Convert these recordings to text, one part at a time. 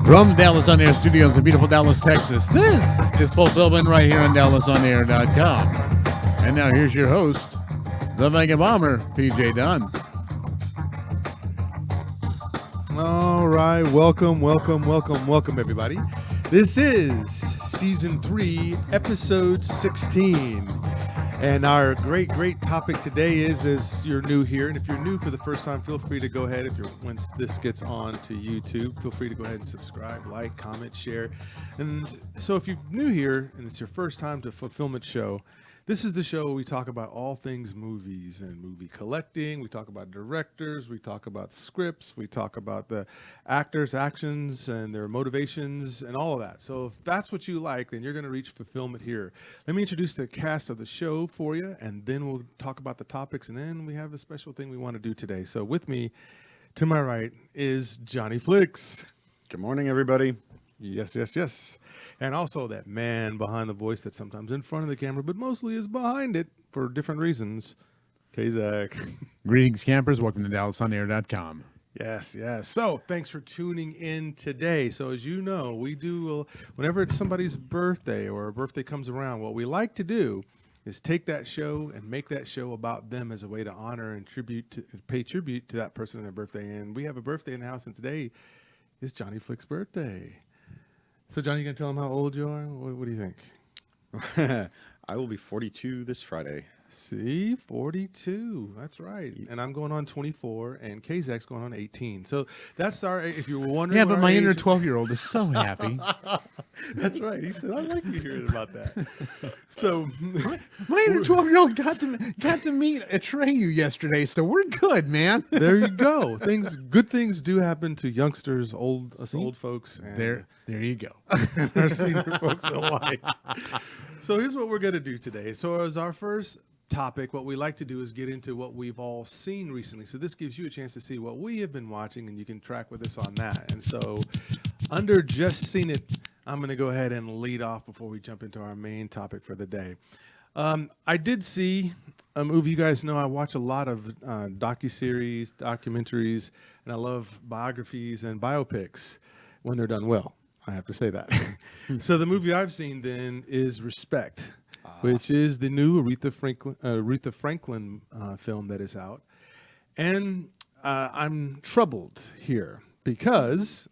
From the Dallas On Air studios in beautiful Dallas, Texas, this is Fulfillment right here on DallasOnAir.com. And now here's your host, the Vegabomber, PJ Dunn. All right, welcome, everybody. This is Season 3, Episode 16. And our great topic today is, as you're new here, and if you're new for the first time, feel free to go ahead, once this gets on to YouTube, feel free to go ahead and subscribe, like, comment, share. And so if you're new here, and it's your first time to Fulfillment Show, this is the show where we talk about all things movies and movie collecting. We talk about directors. We talk about scripts. We talk about the actors' actions and their motivations and all of that. So if that's what you like, then you're going to reach fulfillment here. Let me introduce the cast of the show for you, and then we'll talk about the topics, and then we have a special thing we want to do today. So with me, to my right, is John E Flix. Good morning, everybody. Yes. And also that man behind the voice that's sometimes in front of the camera, but mostly is behind it for different reasons. K-Zach. Greetings, campers. Welcome to DallasOnAir.com. Yes. So thanks for tuning in today. So as you know, we do, whenever it's somebody's birthday or a birthday comes around, what we like to do is take that show and make that show about them as a way to honor and pay tribute to that person and their birthday. And we have a birthday in the house, and today is Johnny Flick's birthday. So, Johnny, you going to tell him how old you are? What do you think? I will be 42 this Friday. See, 42. That's right. And I'm going on 24, and K-Zach's going on 18. So that's our, if you were wondering. Yeah, but my inner 12-year-old is so happy. That's right. He said, I like you hearing about that. So my inner 12-year-old got to meet Atreyu yesterday, so we're good, man. There you go. Good things do happen to youngsters, old folks. And there you go. Our senior folks alike. So here's what we're going to do today. So as our first topic, what we like to do is get into what we've all seen recently. So this gives you a chance to see what we have been watching, and you can track with us on that. And so under Just Seen It, I'm going to go ahead and lead off before we jump into our main topic for the day. I did see a movie. You guys know I watch a lot of docuseries, documentaries, and I love biographies and biopics when they're done well. I have to say that. So the movie I've seen then is Respect, which is the new Aretha Franklin film that is out. And I'm troubled here because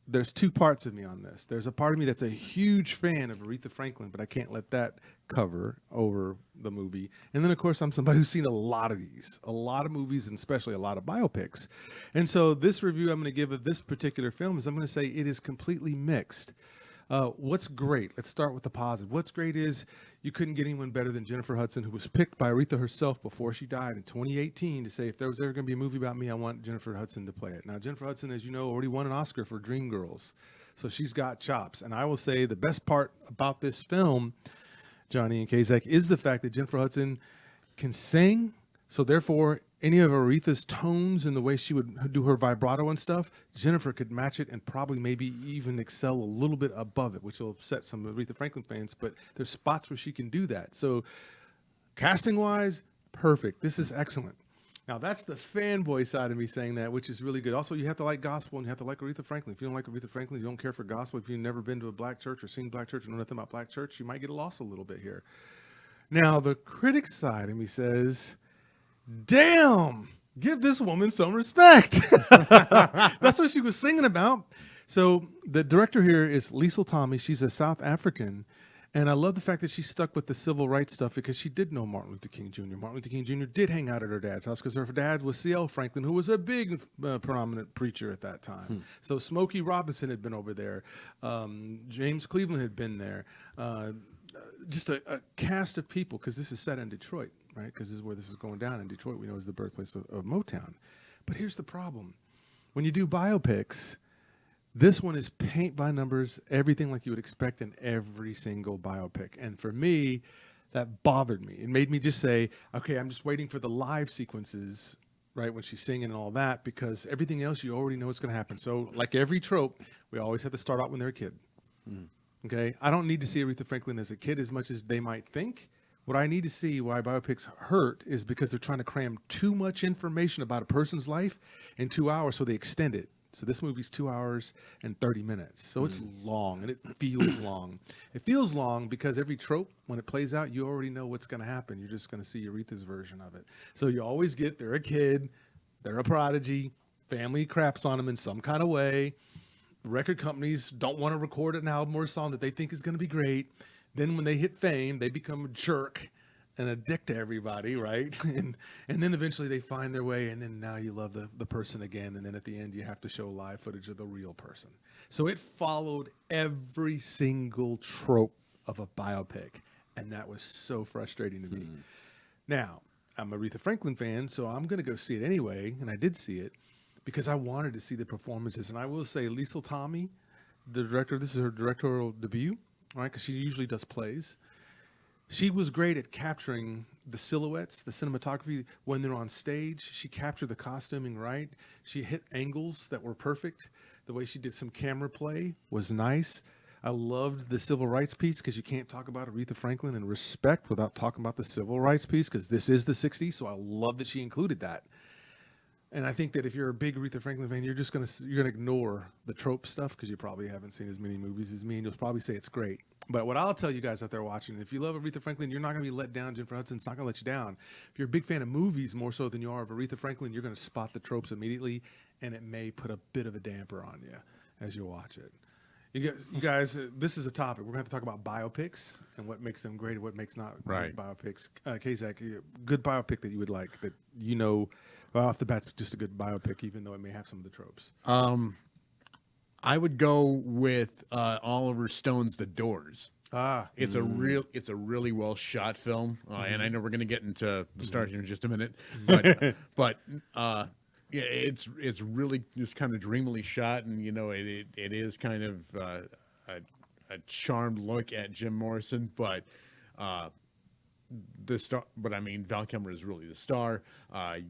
there's two parts of me on this. There's a part of me that's a huge fan of Aretha Franklin, but I can't let that cover over the movie. And then, of course, I'm somebody who's seen a lot of movies, and especially a lot of biopics. And so this review I'm going to give of this particular film is I'm going to say it is completely mixed. What's great? Let's start with the positive. What's great is you couldn't get anyone better than Jennifer Hudson, who was picked by Aretha herself before she died in 2018 to say, if there was ever going to be a movie about me, I want Jennifer Hudson to play it. Now, Jennifer Hudson, as you know, already won an Oscar for Dreamgirls, so she's got chops. And I will say the best part about this film, Johnny and K-Zach, is the fact that Jennifer Hudson can sing, so therefore any of Aretha's tones and the way she would do her vibrato and stuff, Jennifer could match it and probably maybe even excel a little bit above it, which will upset some Aretha Franklin fans, but there's spots where she can do that. So casting-wise, perfect. This is excellent. Now, that's the fanboy side of me saying that, which is really good. Also, you have to like gospel, and you have to like Aretha Franklin. If you don't like Aretha Franklin, you don't care for gospel, if you've never been to a black church or seen black church or know nothing about black church, you might get lost a little bit here. Now, the critic side of me says, damn, give this woman some respect. That's what she was singing about. So the director here is Liesl Tommy. She's a South African. And I love the fact that she stuck with the civil rights stuff because she did know Martin Luther King Jr. Martin Luther King Jr. did hang out at her dad's house because her dad was C.L. Franklin, who was a big prominent preacher at that time. So Smokey Robinson had been over there. James Cleveland had been there. Just a cast of people, because this is set in Detroit, right? Because this is where this is going down in Detroit. We know is the birthplace of Motown. But here's the problem. When you do biopics, this one is paint by numbers, everything like you would expect in every single biopic. And for me, that bothered me. It made me just say, okay, I'm just waiting for the live sequences, right, when she's singing and all that, because everything else you already know what's going to happen. So like every trope, we always have to start out when they're a kid. Okay? I don't need to see Aretha Franklin as a kid as much as they might think. What I need to see why biopics hurt is because they're trying to cram too much information about a person's life in 2 hours, so they extend it. So this movie's 2 hours and 30 minutes. So it's long, and it feels long. It feels long because every trope, when it plays out, you already know what's going to happen. You're just going to see Aretha's version of it. So you always get, they're a kid, they're a prodigy, family craps on them in some kind of way. Record companies don't want to record an album or a song that they think is going to be great. Then when they hit fame, they become a jerk and a dick to everybody, right? And then eventually they find their way, and then now you love the person again, and then at the end you have to show live footage of the real person. So it followed every single trope of a biopic, and that was so frustrating to me. Now, I'm an Aretha Franklin fan, so I'm going to go see it anyway, and I did see it because I wanted to see the performances. And I will say, Liesl Tommy, the director, this is her directorial debut, right? Because she usually does plays. She was great at capturing the silhouettes, the cinematography when they're on stage. She captured the costuming right. She hit angles that were perfect. The way she did some camera play was nice. I loved the civil rights piece because you can't talk about Aretha Franklin and respect without talking about the civil rights piece because this is the 60s. So I love that she included that. And I think that if you're a big Aretha Franklin fan, you're gonna ignore the trope stuff because you probably haven't seen as many movies as me, and you'll probably say it's great. But what I'll tell you guys out there watching, if you love Aretha Franklin, you're not gonna be let down. Jennifer Hudson's not gonna let you down. If you're a big fan of movies more so than you are of Aretha Franklin, you're gonna spot the tropes immediately, and it may put a bit of a damper on you as you watch it. You guys, this is a topic. We're going to have to talk about biopics and what makes them great and what makes not great biopics. Kazak, good biopic that you would like that you know well, off the bat's just a good biopic, even though it may have some of the tropes. I would go with Oliver Stone's The Doors. It's a really well shot film, and I know we're going to get into the start here in just a minute, but yeah, it's really just kind of dreamily shot, and you know it is kind of a charmed look at Jim Morrison, but the star. But I mean, Val Kilmer is really the star.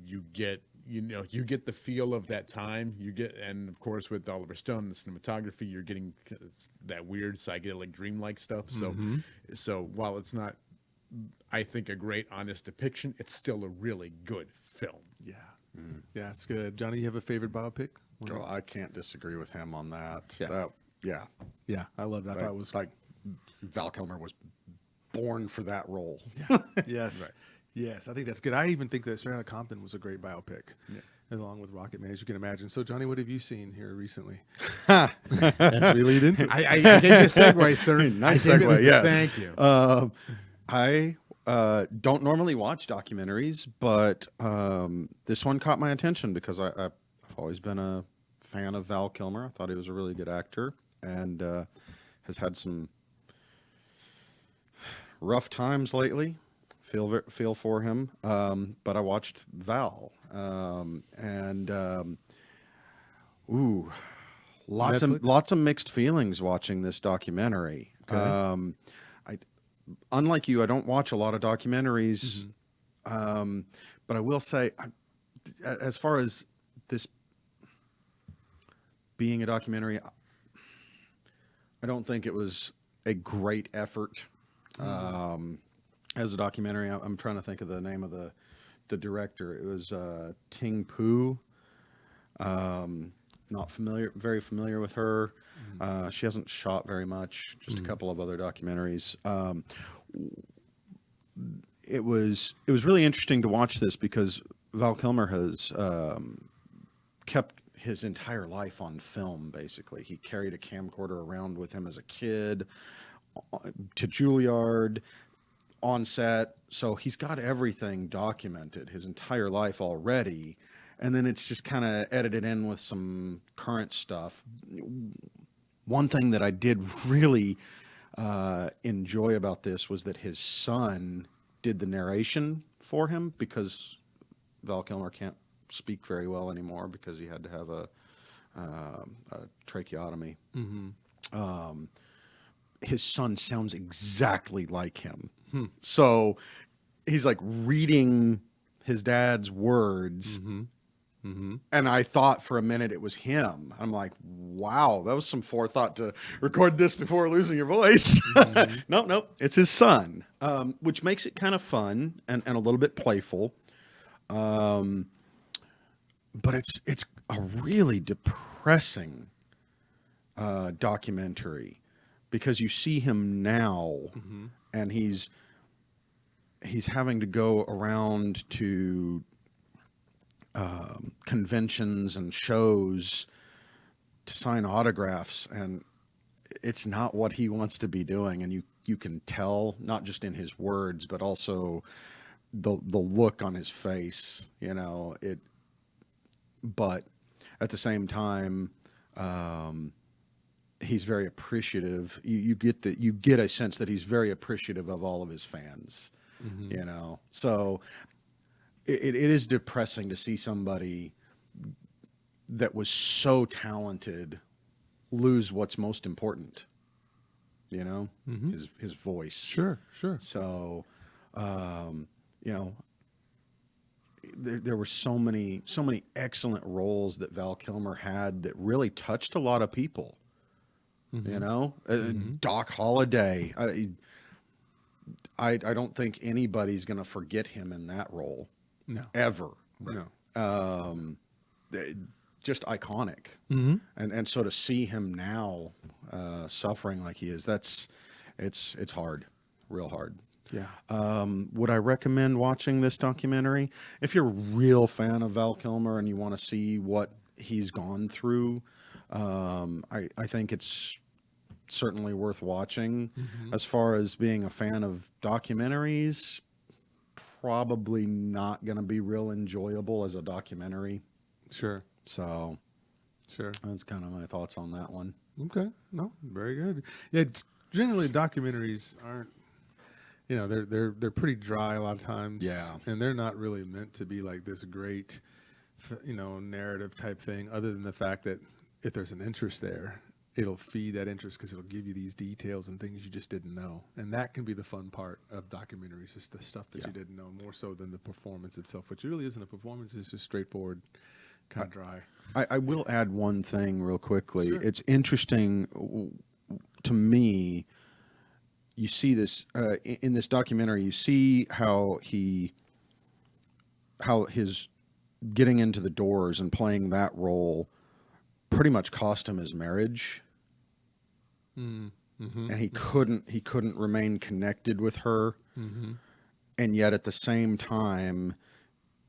You get the feel of that time. And of course with Oliver Stone, the cinematography, you're getting that weird psychedelic dreamlike stuff. So while it's not, I think, a great honest depiction, it's still a really good film. Yeah. Yeah, it's good. Johnny, you have a favorite biopic? Oh, I can't disagree with him on that. Yeah. Yeah, I love that. I thought it was like Val Kilmer was born for that role. Yeah. Yes. Right. Yes, I think that's good. I even think that Straight Outta Compton was a great biopic, along with Rocket Man, as you can imagine. So, Johnny, what have you seen here recently? As we lead into it. I gave you a segue, sir. Nice segue, yes. Thank you. I don't normally watch documentaries, but this one caught my attention because I've always been a fan of Val Kilmer. I thought he was a really good actor and has had some rough times lately. Feel for him. But I watched Val, lots of mixed feelings watching this documentary. Okay. Unlike you, I don't watch a lot of documentaries, but I will say, as far as this being a documentary, I don't think it was a great effort as a documentary. I'm trying to think of the name of the director. It was Ting Poo. Not very familiar with her. She hasn't shot very much, just a couple of other documentaries. It was really interesting to watch this because Val Kilmer has kept his entire life on film, basically. He carried a camcorder around with him as a kid, to Juilliard, on set. So he's got everything documented, his entire life already. And then it's just kind of edited in with some current stuff. One thing that I did really enjoy about this was that his son did the narration for him because Val Kilmer can't speak very well anymore because he had to have a tracheotomy. His son sounds exactly like him. So he's like reading his dad's words. And I thought for a minute it was him. I'm like, wow, that was some forethought to record this before losing your voice. Nope, it's his son, which makes it kind of fun and a little bit playful. But it's a really depressing depressing documentary because you see him now, and he's having to go around to conventions and shows to sign autographs, and it's not what he wants to be doing, and you can tell, not just in his words but also the look on his face, but at the same time he's very appreciative. You get a sense that he's very appreciative of all of his fans. So it is depressing to see somebody that was so talented lose what's most important, his voice. Sure. So, there were so many excellent roles that Val Kilmer had that really touched a lot of people. Doc Holliday. I don't think anybody's going to forget him in that role. No. Ever. No. Just iconic. And so to see him now suffering like he is, it's hard, real hard. Yeah. Would I recommend watching this documentary? If you're a real fan of Val Kilmer and you want to see what he's gone through, I think it's certainly worth watching. As far as being a fan of documentaries, probably not going to be real enjoyable as a documentary. Sure. So, sure. That's kind of my thoughts on that one. Okay. No, very good. Yeah, generally documentaries aren't, they're pretty dry a lot of times. Yeah. And they're not really meant to be like this great, narrative type thing, other than the fact that if there's an interest there, it'll feed that interest because it'll give you these details and things you just didn't know. And that can be the fun part of documentaries, is the stuff that you didn't know, more so than the performance itself, which really isn't a performance. It's just straightforward, kind of dry. I will add one thing real quickly. Sure. It's interesting to me. You see this in this documentary. You see how his getting into the Doors and playing that role pretty much cost him his marriage. And he couldn't remain connected with her. And yet at the same time,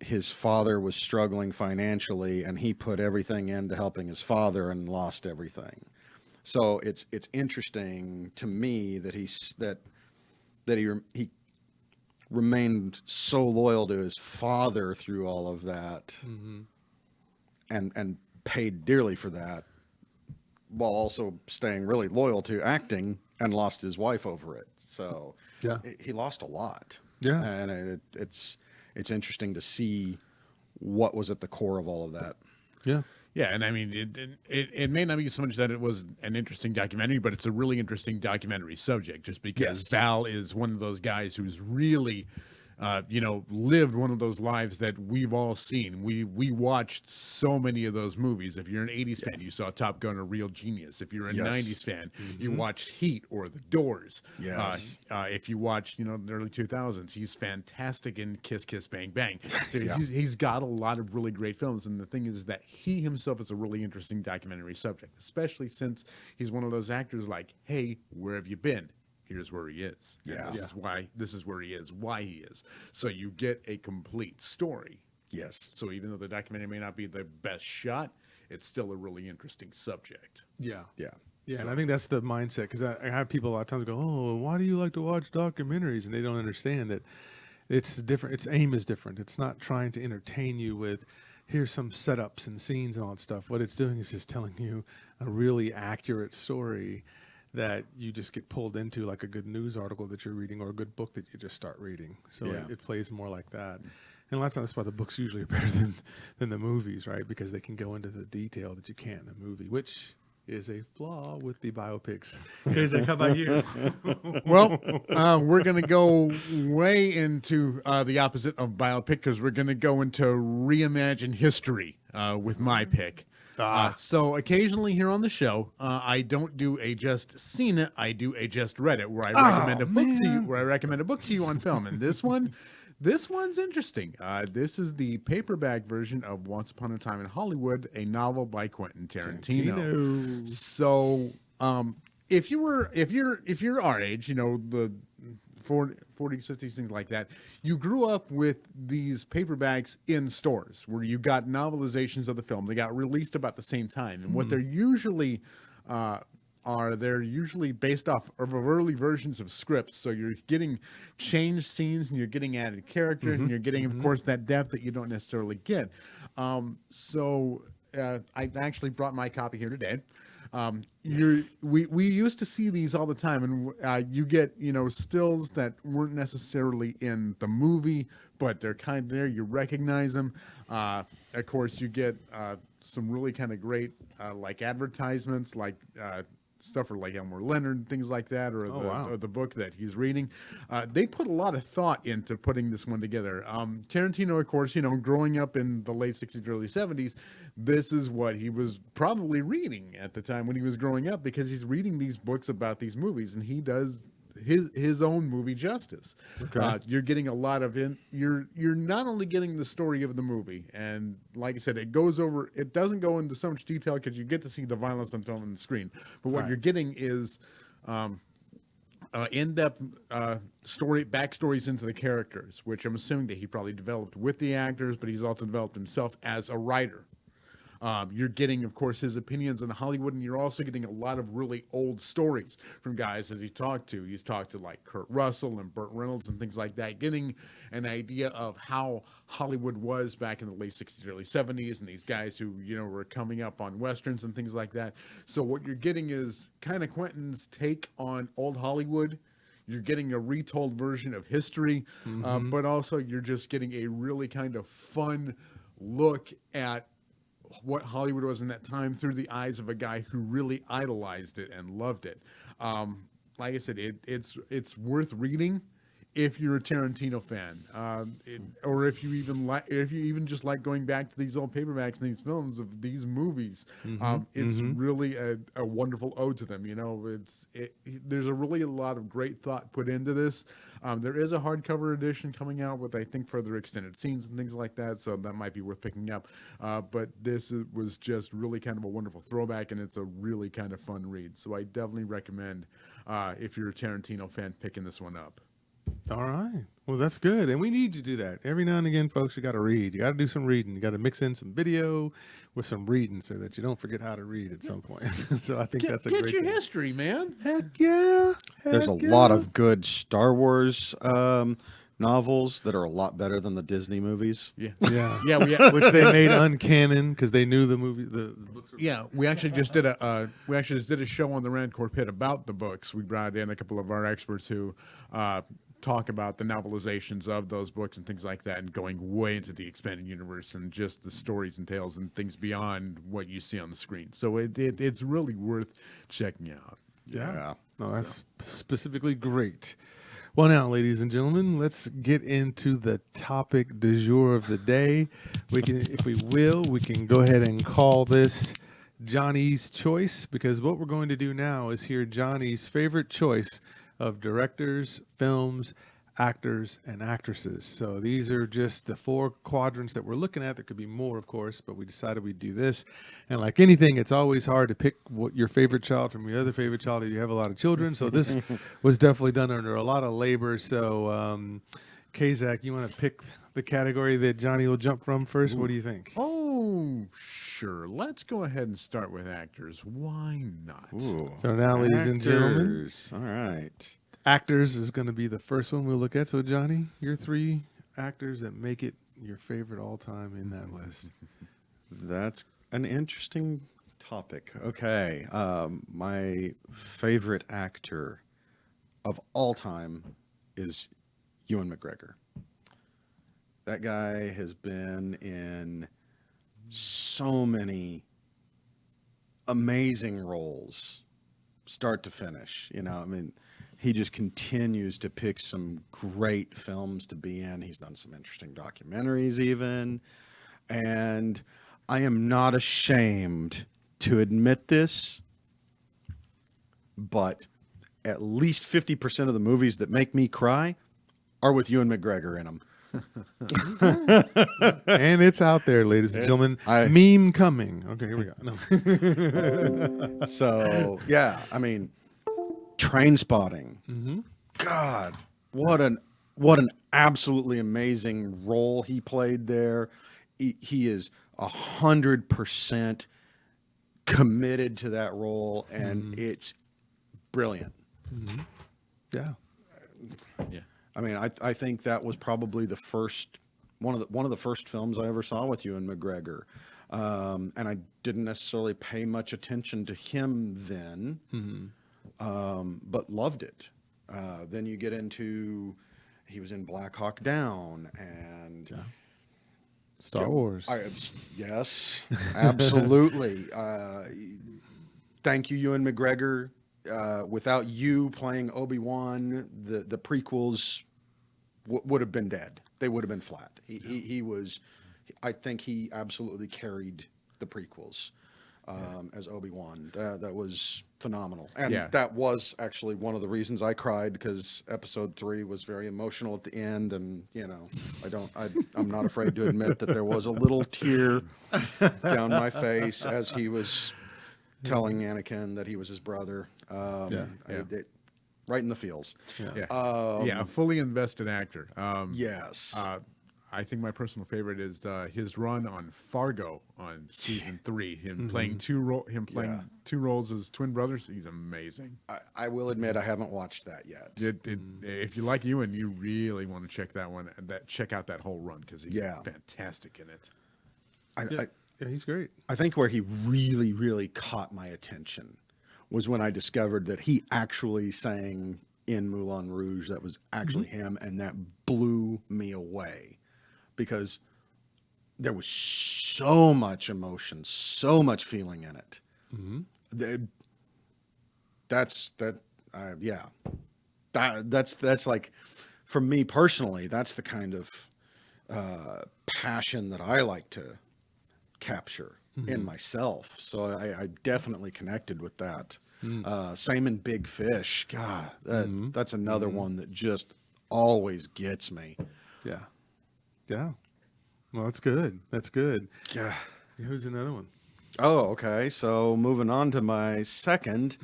his father was struggling financially, and he put everything into helping his father and lost everything. So it's interesting to me that he remained so loyal to his father through all of that, and paid dearly for that, while also staying really loyal to acting, and lost his wife over it. So he lost a lot. Yeah. And it's interesting to see what was at the core of all of that. Yeah. Yeah, and I mean, it may not be so much that it was an interesting documentary, but it's a really interesting documentary subject, just because Val is one of those guys who's really, lived one of those lives that we've all seen. We watched so many of those movies. If you're an 80s fan, you saw Top Gun: A Real Genius. If you're a 90s fan, you watched Heat or The Doors. Yes. If you watched, the early 2000s, he's fantastic in Kiss Kiss Bang Bang. He's got a lot of really great films, and the thing is that he himself is a really interesting documentary subject, especially since he's one of those actors like, hey, where have you been? Here's where he is. Yeah. This is where he is, why he is. So you get a complete story. Yes. So even though the documentary may not be the best shot, it's still a really interesting subject. Yeah. Yeah. Yeah, and I think that's the mindset, because I have people a lot of times go, oh, why do you like to watch documentaries? And they don't understand that it's different. Its aim is different. It's not trying to entertain you with, here's some setups and scenes and all that stuff. What it's doing is just telling you a really accurate story that you just get pulled into, like a good news article that you're reading or a good book that you just start reading. So it plays more like that. And a lot of times that's why the books usually are better than the movies, right? Because they can go into the detail that you can't in a movie, which is a flaw with the biopics. Isaac, how about you? Well, we're going to go way into the opposite of biopic, because we're going to go into reimagine history with my pick. So occasionally here on the show, I don't do a just seen it, I do a just read it, where I recommend a book to you, on film. And this one, This one's interesting. This is the paperback version of Once Upon a Time in Hollywood, a novel by Quentin Tarantino. So, if you're our age, the 40s, 50s, things like that, you grew up with these paperbacks in stores where you got novelizations of the film. They got released about the same time, and what they're usually they're usually based off of early versions of scripts. So you're getting changed scenes and you're getting added characters and you're getting, of course, that depth that you don't necessarily get. I actually brought my copy here today. We used to see these all the time, and you get stills that weren't necessarily in the movie, but they're kind of there. You recognize them. Of course, you get some really kind of great like advertisements, like stuff for like Elmore Leonard, things like that, or the book that he's reading. They put a lot of thought into putting this one together. Tarantino, of course, growing up in the late 60s, early 70s, this is what he was probably reading at the time when he was growing up, because he's reading these books about these movies, and he does his own movie justice. Okay. You're getting a lot of you're not only getting the story of the movie, and like I said, it doesn't go into so much detail because you get to see the violence on film and the screen, but what you're getting is in-depth backstories into the characters, which I'm assuming that he probably developed with the actors, but he's also developed himself as a writer. You're getting, of course, his opinions on Hollywood, and you're also getting a lot of really old stories from guys as he talked to. He's talked to like Kurt Russell and Burt Reynolds and things like that, getting an idea of how Hollywood was back in the late 60s, early 70s, and these guys who, were coming up on Westerns and things like that. So what you're getting is kind of Quentin's take on old Hollywood. You're getting a retold version of history, but also you're just getting a really kind of fun look at what Hollywood was in that time through the eyes of a guy who really idolized it and loved it. Like I said, it's worth reading if you're a Tarantino fan, or if you even just like going back to these old paperbacks and these films of these movies. It's really a wonderful ode to them. There's a lot of great thought put into this. There is a hardcover edition coming out with, I think, further extended scenes and things like that, so that might be worth picking up. But this was just really kind of a wonderful throwback, and it's a really kind of fun read. So I definitely recommend, if you're a Tarantino fan, picking this one up. All right. Well, that's good. And we need you to do that. Every now and again, folks, you got to read. You got to do some reading. You got to mix in some video with some reading so that you don't forget how to read at some point. So I think that's a great thing. Get your history, man. Heck yeah. There's a lot of good Star Wars novels that are a lot better than the Disney movies. Yeah. Which they made uncanon because they knew the books were. Yeah, we actually just did a show on the Rancourt Pit about the books. We brought in a couple of our experts who talk about the novelizations of those books and things like that, and going way into the expanded universe and just the stories and tales and things beyond what you see on the screen. So it's really worth checking out. Yeah. No, that's specifically great. Well, now, ladies and gentlemen, let's get into the topic du jour of the day. We can go ahead and call this Johnny's Choice, because what we're going to do now is hear Johnny's favorite choice of directors, films, actors, and actresses. So these are just the 4 quadrants that we're looking at. There could be more, of course, but we decided we'd do this. And like anything, it's always hard to pick what your favorite child from your other favorite child if you have a lot of children. So this was definitely done under a lot of labor. So, Kazak, you want to pick the category that Johnny will jump from first? What do you think? Oh, sure. Let's go ahead and start with actors. Why not? Ooh. So now, ladies and gentlemen, all right. Actors is going to be the first one we'll look at. So, Johnny, your 3 actors that make it your favorite all time in that list. That's an interesting topic. Okay. My favorite actor of all time is Ewan McGregor. That guy has been in so many amazing roles, start to finish. He just continues to pick some great films to be in. He's done some interesting documentaries even. And I am not ashamed to admit this, but at least 50% of the movies that make me cry are with Ewan McGregor in them. And it's out there, ladies and gentlemen. Meme coming. Okay, here we go. No. So yeah, I mean, Train Spotting. God, what an absolutely amazing role he played there. He is 100% committed to that role, and it's brilliant. Yeah. Yeah. I mean, I think that was probably the first one of the first films I ever saw with Ewan McGregor, and I didn't necessarily pay much attention to him then, but loved it. Then you get into he was in Black Hawk Down and Star Wars. Yes, absolutely. Thank you, Ewan McGregor. Without you playing Obi-Wan, the prequels would have been dead. They would have been flat. He was, I think he absolutely carried the prequels as Obi-Wan. That was phenomenal. And that was actually one of the reasons I cried, because episode 3 was very emotional at the end. And, you know, I'm not afraid to admit that there was a little tear down my face as he was telling Anakin that he was his brother. Right in the feels. A fully invested actor. Yes. I think my personal favorite is his run on Fargo on season 3. Him playing two roles as twin brothers. He's amazing. I will admit I haven't watched that yet. If you like Ewan, you really want to check that one. Check out that whole run, because he's fantastic in it. Yeah, he's great. I think where he really, really caught my attention was when I discovered that he actually sang in Moulin Rouge. That was actually him, and that blew me away, because there was so much emotion, so much feeling in it. That's like, for me personally, that's the kind of passion that I like to capture in myself. So I definitely connected with that. Same in Big Fish. God, that's another one that just always gets me. Yeah. Well, that's good. Yeah. Who's another one? Oh, okay. So moving on to my second.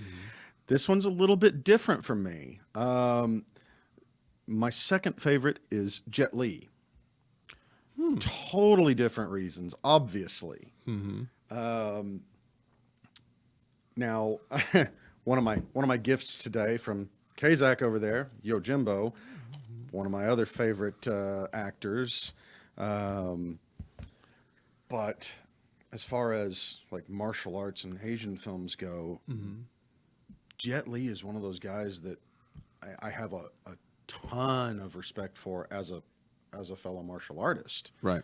This one's a little bit different from me. My second favorite is Jet Li. Totally different reasons, obviously. Now, one of my gifts today from Kazak over there, Yo Jimbo, one of my other favorite actors. But as far as like martial arts and Asian films go, Jet Li is one of those guys that I have a ton of respect for as a fellow martial artist. Right.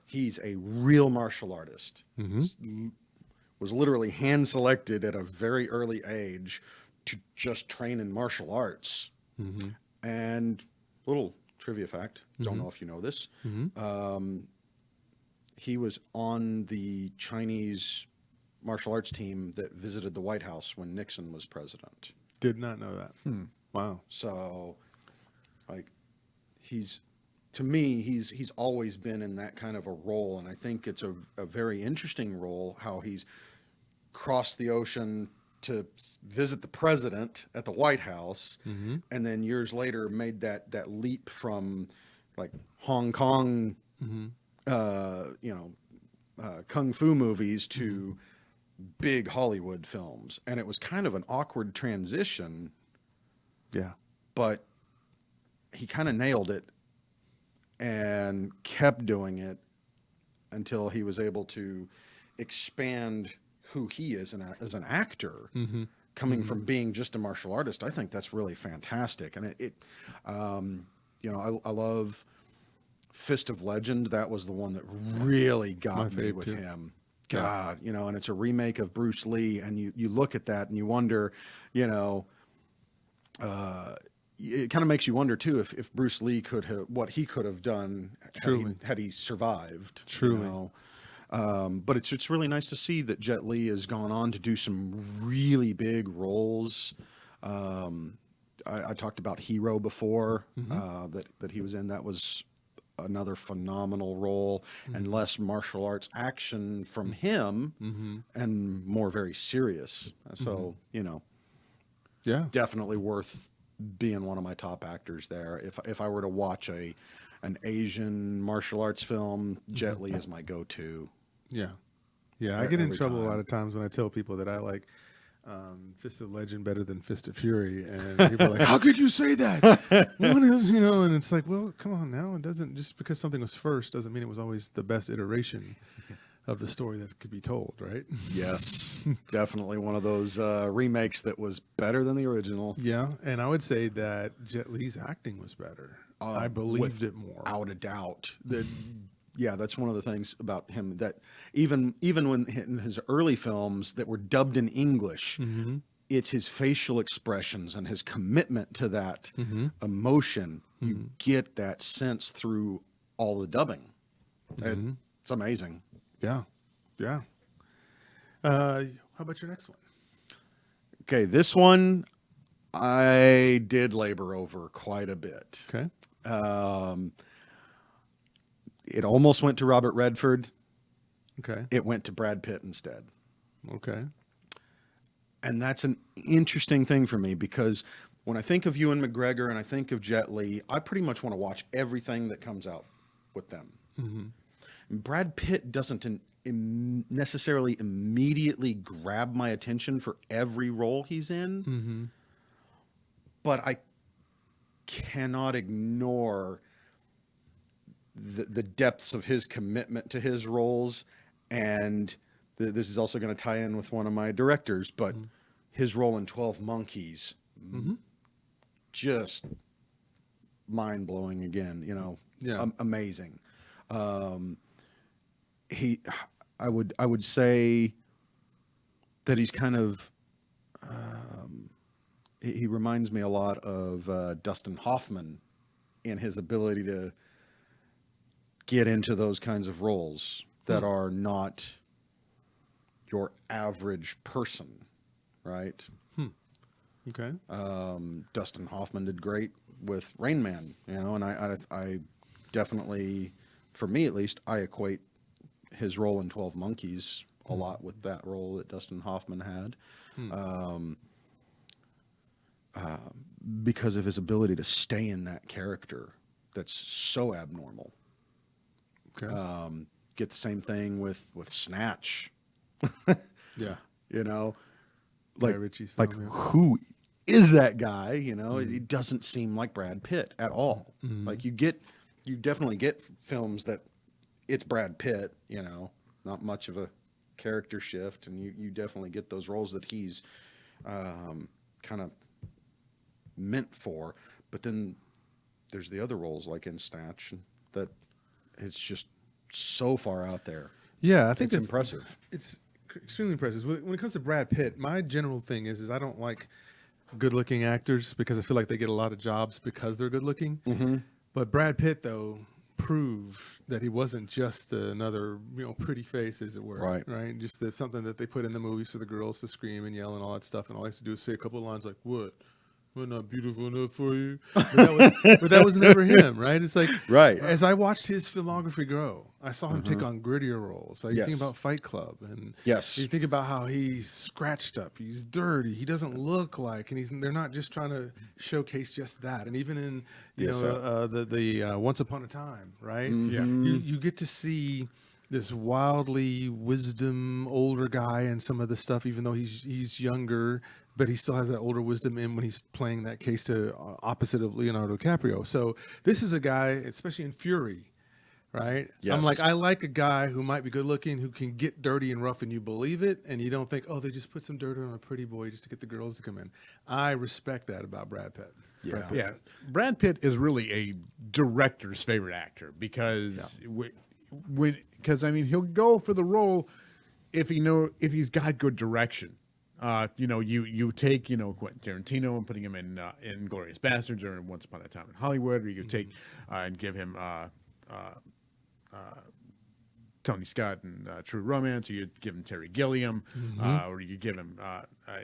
He's a real martial artist. Was literally hand selected at a very early age to just train in martial arts. And little trivia fact, don't know if you know this, he was on the Chinese martial arts team that visited the White House when Nixon was president. Did not know that. Wow. So, like, to me, he's always been in that kind of a role, and I think it's a very interesting role, how he's crossed the ocean to visit the president at the White House, and then years later made that leap from like Hong Kong, kung fu movies to big Hollywood films, and it was kind of an awkward transition. Yeah, but he kind of nailed it and kept doing it until he was able to expand who he is as an actor, coming from being just a martial artist. I think that's really fantastic. And I love Fist of Legend. That was the one that really got me with him. God, and it's a remake of Bruce Lee, and you look at that and you wonder, it kind of makes you wonder too if Bruce Lee what he could have done had he survived. Truly. But it's really nice to see that Jet Li has gone on to do some really big roles. I talked about Hero before, that he was in. That was another phenomenal role, and less martial arts action from him, and more very serious. So, Yeah. definitely worth being one of my top actors there. If I were to watch an Asian martial arts film, Jet Li is my go-to. Yeah. Yeah, I get in Every trouble a time. lot of times when I tell people that I like Fist of Legend better than Fist of Fury, and people are like, "How could you say that?" One is, and it's like, well, come on now. It doesn't just because something was first doesn't mean it was always the best iteration of the story that could be told, right? Yes, definitely one of those remakes that was better than the original. Yeah, and I would say that Jet Li's acting was better. I believed it more. Without a doubt. Yeah, that's one of the things about him that even when in his early films that were dubbed in English, it's his facial expressions and his commitment to that emotion. You get that sense through all the dubbing. It's amazing. Yeah, yeah. How about your next one? Okay, this one I did labor over quite a bit. Okay. It almost went to Robert Redford. Okay. It went to Brad Pitt instead. Okay. And that's an interesting thing for me because when I think of Ewan McGregor and I think of Jet Li, I pretty much want to watch everything that comes out with them. And Brad Pitt doesn't necessarily immediately grab my attention for every role he's in, but I cannot ignore the depths of his commitment to his roles, and this is also going to tie in with one of my directors, but his role in 12 Monkeys, just mind-blowing again, amazing. I would say that he's kind of he reminds me a lot of Dustin Hoffman in his ability to get into those kinds of roles that are not your average person, right? Okay. Dustin Hoffman did great with Rain Man, and I definitely, for me at least, I equate his role in 12 Monkeys a lot with that role that Dustin Hoffman had, because of his ability to stay in that character that's so abnormal. Okay. Get the same thing with Snatch. Yeah. Like Ritchie's like film, yeah. who is that guy? It doesn't seem like Brad Pitt at all. Like you definitely get films that it's Brad Pitt. Not much of a character shift, and you definitely get those roles that he's kind of meant for. But then there's the other roles like in Snatch that it's just so far out there. Yeah, I think It's impressive. It's extremely impressive. When it comes to Brad Pitt, my general thing is I don't like good-looking actors because I feel like they get a lot of jobs because they're good-looking. But Brad Pitt, though, proved that he wasn't just another pretty face, as it were. Right. Just that something that they put in the movies for the girls to scream and yell and all that stuff, and all they have to do is say a couple of lines like, "What? We're not beautiful enough for you." But that was never him, right? It's like, Right. as I watched his filmography grow, I saw him take on grittier roles. Like you think Yes. about Fight Club, and Yes. you think about how he's scratched up, he's dirty, he doesn't look like, and they're not just trying to showcase just that. And even in the Once Upon a Time, right? Yeah. You get to see this wildly wisdom older guy and some of the stuff, even though he's younger, but he still has that older wisdom in when he's playing that case to opposite of Leonardo DiCaprio. So this is a guy, especially in Fury, right? Yes. I'm like, I like a guy who might be good looking, who can get dirty and rough and you believe it, and you don't think, oh, they just put some dirt on a pretty boy just to get the girls to come in. I respect that about Brad Pitt. Yeah. Brad Pitt is really a director's favorite actor because he'll go for the role if he's got good direction. You take Quentin Tarantino and putting him in Inglourious Bastards or in Once Upon a Time in Hollywood, or you could take and give him Tony Scott in True Romance, or you give him Terry Gilliam, or you give him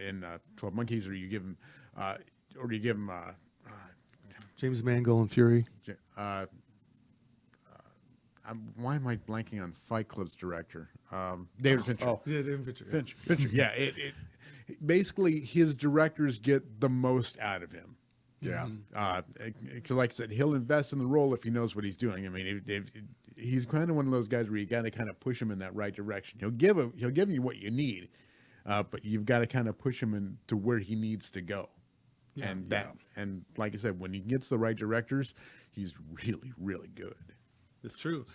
in 12 Monkeys, or you give him James Mangold in Fury. why am I blanking on Fight Club's director? David Fincher. Oh, yeah, David Fincher. Yeah. Fincher. Yeah. It basically his directors get the most out of him. Yeah. Like I said, he'll invest in the role if he knows what he's doing. I mean, if he's kind of one of those guys where you got to kind of push him in that right direction. He'll give you what you need, but you've got to kind of push him into where he needs to go. Yeah, and like I said, when he gets the right directors, he's really, really good. It's true.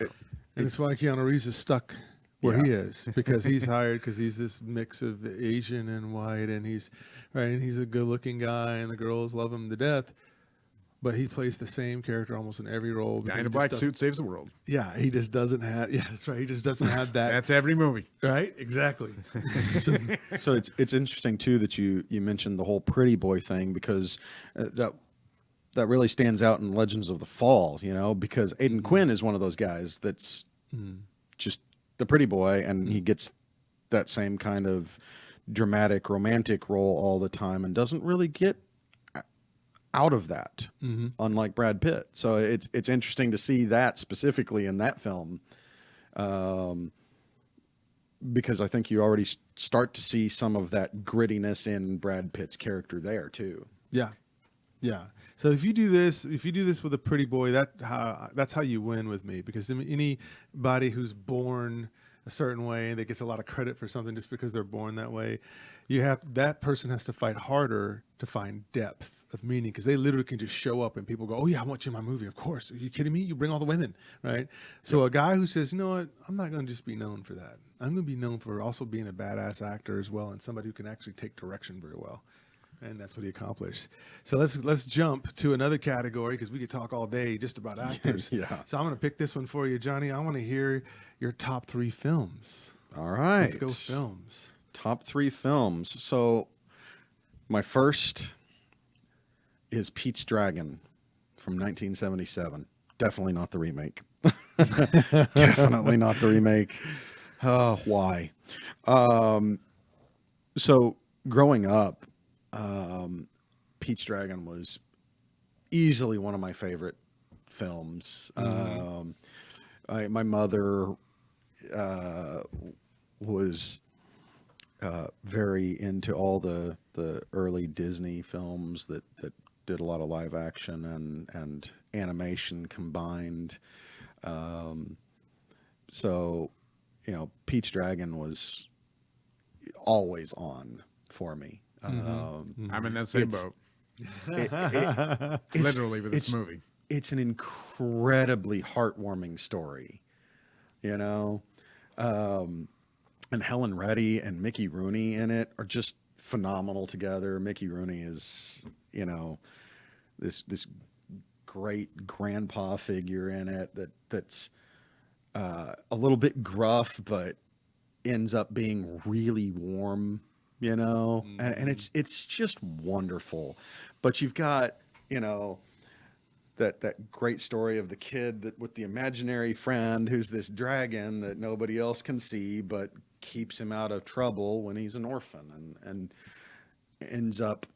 And it's why Keanu Reeves is stuck where he is, because he's hired because he's this mix of Asian and white, and he's a good-looking guy, and the girls love him to death. But he plays the same character almost in every role. Guy in a black suit saves the world. Yeah, he just doesn't have. Yeah, that's right. He just doesn't have that. That's every movie, right? Exactly. So it's interesting too that you mentioned the whole pretty boy thing, because that really stands out in Legends of the Fall. Because Aidan Quinn is one of those guys that's just the pretty boy, and he gets that same kind of dramatic romantic role all the time, and doesn't really get out of that, unlike Brad Pitt. So it's interesting to see that specifically in that film, because I think you already start to see some of that grittiness in Brad Pitt's character there too. Yeah. So if you do this with a pretty boy, that's how you win with me, because anybody who's born a certain way and that gets a lot of credit for something just because they're born that way, that person has to fight harder to find depth of meaning, because they literally can just show up and people go, "Oh yeah, I want you in my movie." Of course. Are you kidding me? You bring all the women, right? So a guy who says, "You know what? I'm not going to just be known for that. I'm going to be known for also being a badass actor as well, and somebody who can actually take direction very well." And that's what he accomplished. So let's jump to another category, because we could talk all day just about actors. Yeah. So I'm going to pick this one for you, Johnny. I want to hear your top 3 films. All right. Let's go films. Top 3 films. So my first is Pete's Dragon from 1977. Definitely not the remake. Definitely not the remake. Oh, why? So growing up, Pete's Dragon was easily one of my favorite films. My mother was very into all the early Disney films that did a lot of live action and animation combined. So, Pete's Dragon was always on for me. I'm in that same boat. Literally with this movie. It's an incredibly heartwarming story, and Helen Reddy and Mickey Rooney in it are just phenomenal together. Mickey Rooney is, this great grandpa figure in it that's a little bit gruff, but ends up being really warm, and it's just wonderful. But you've got, that great story of the kid that with the imaginary friend who's this dragon that nobody else can see, but keeps him out of trouble when he's an orphan, and ends up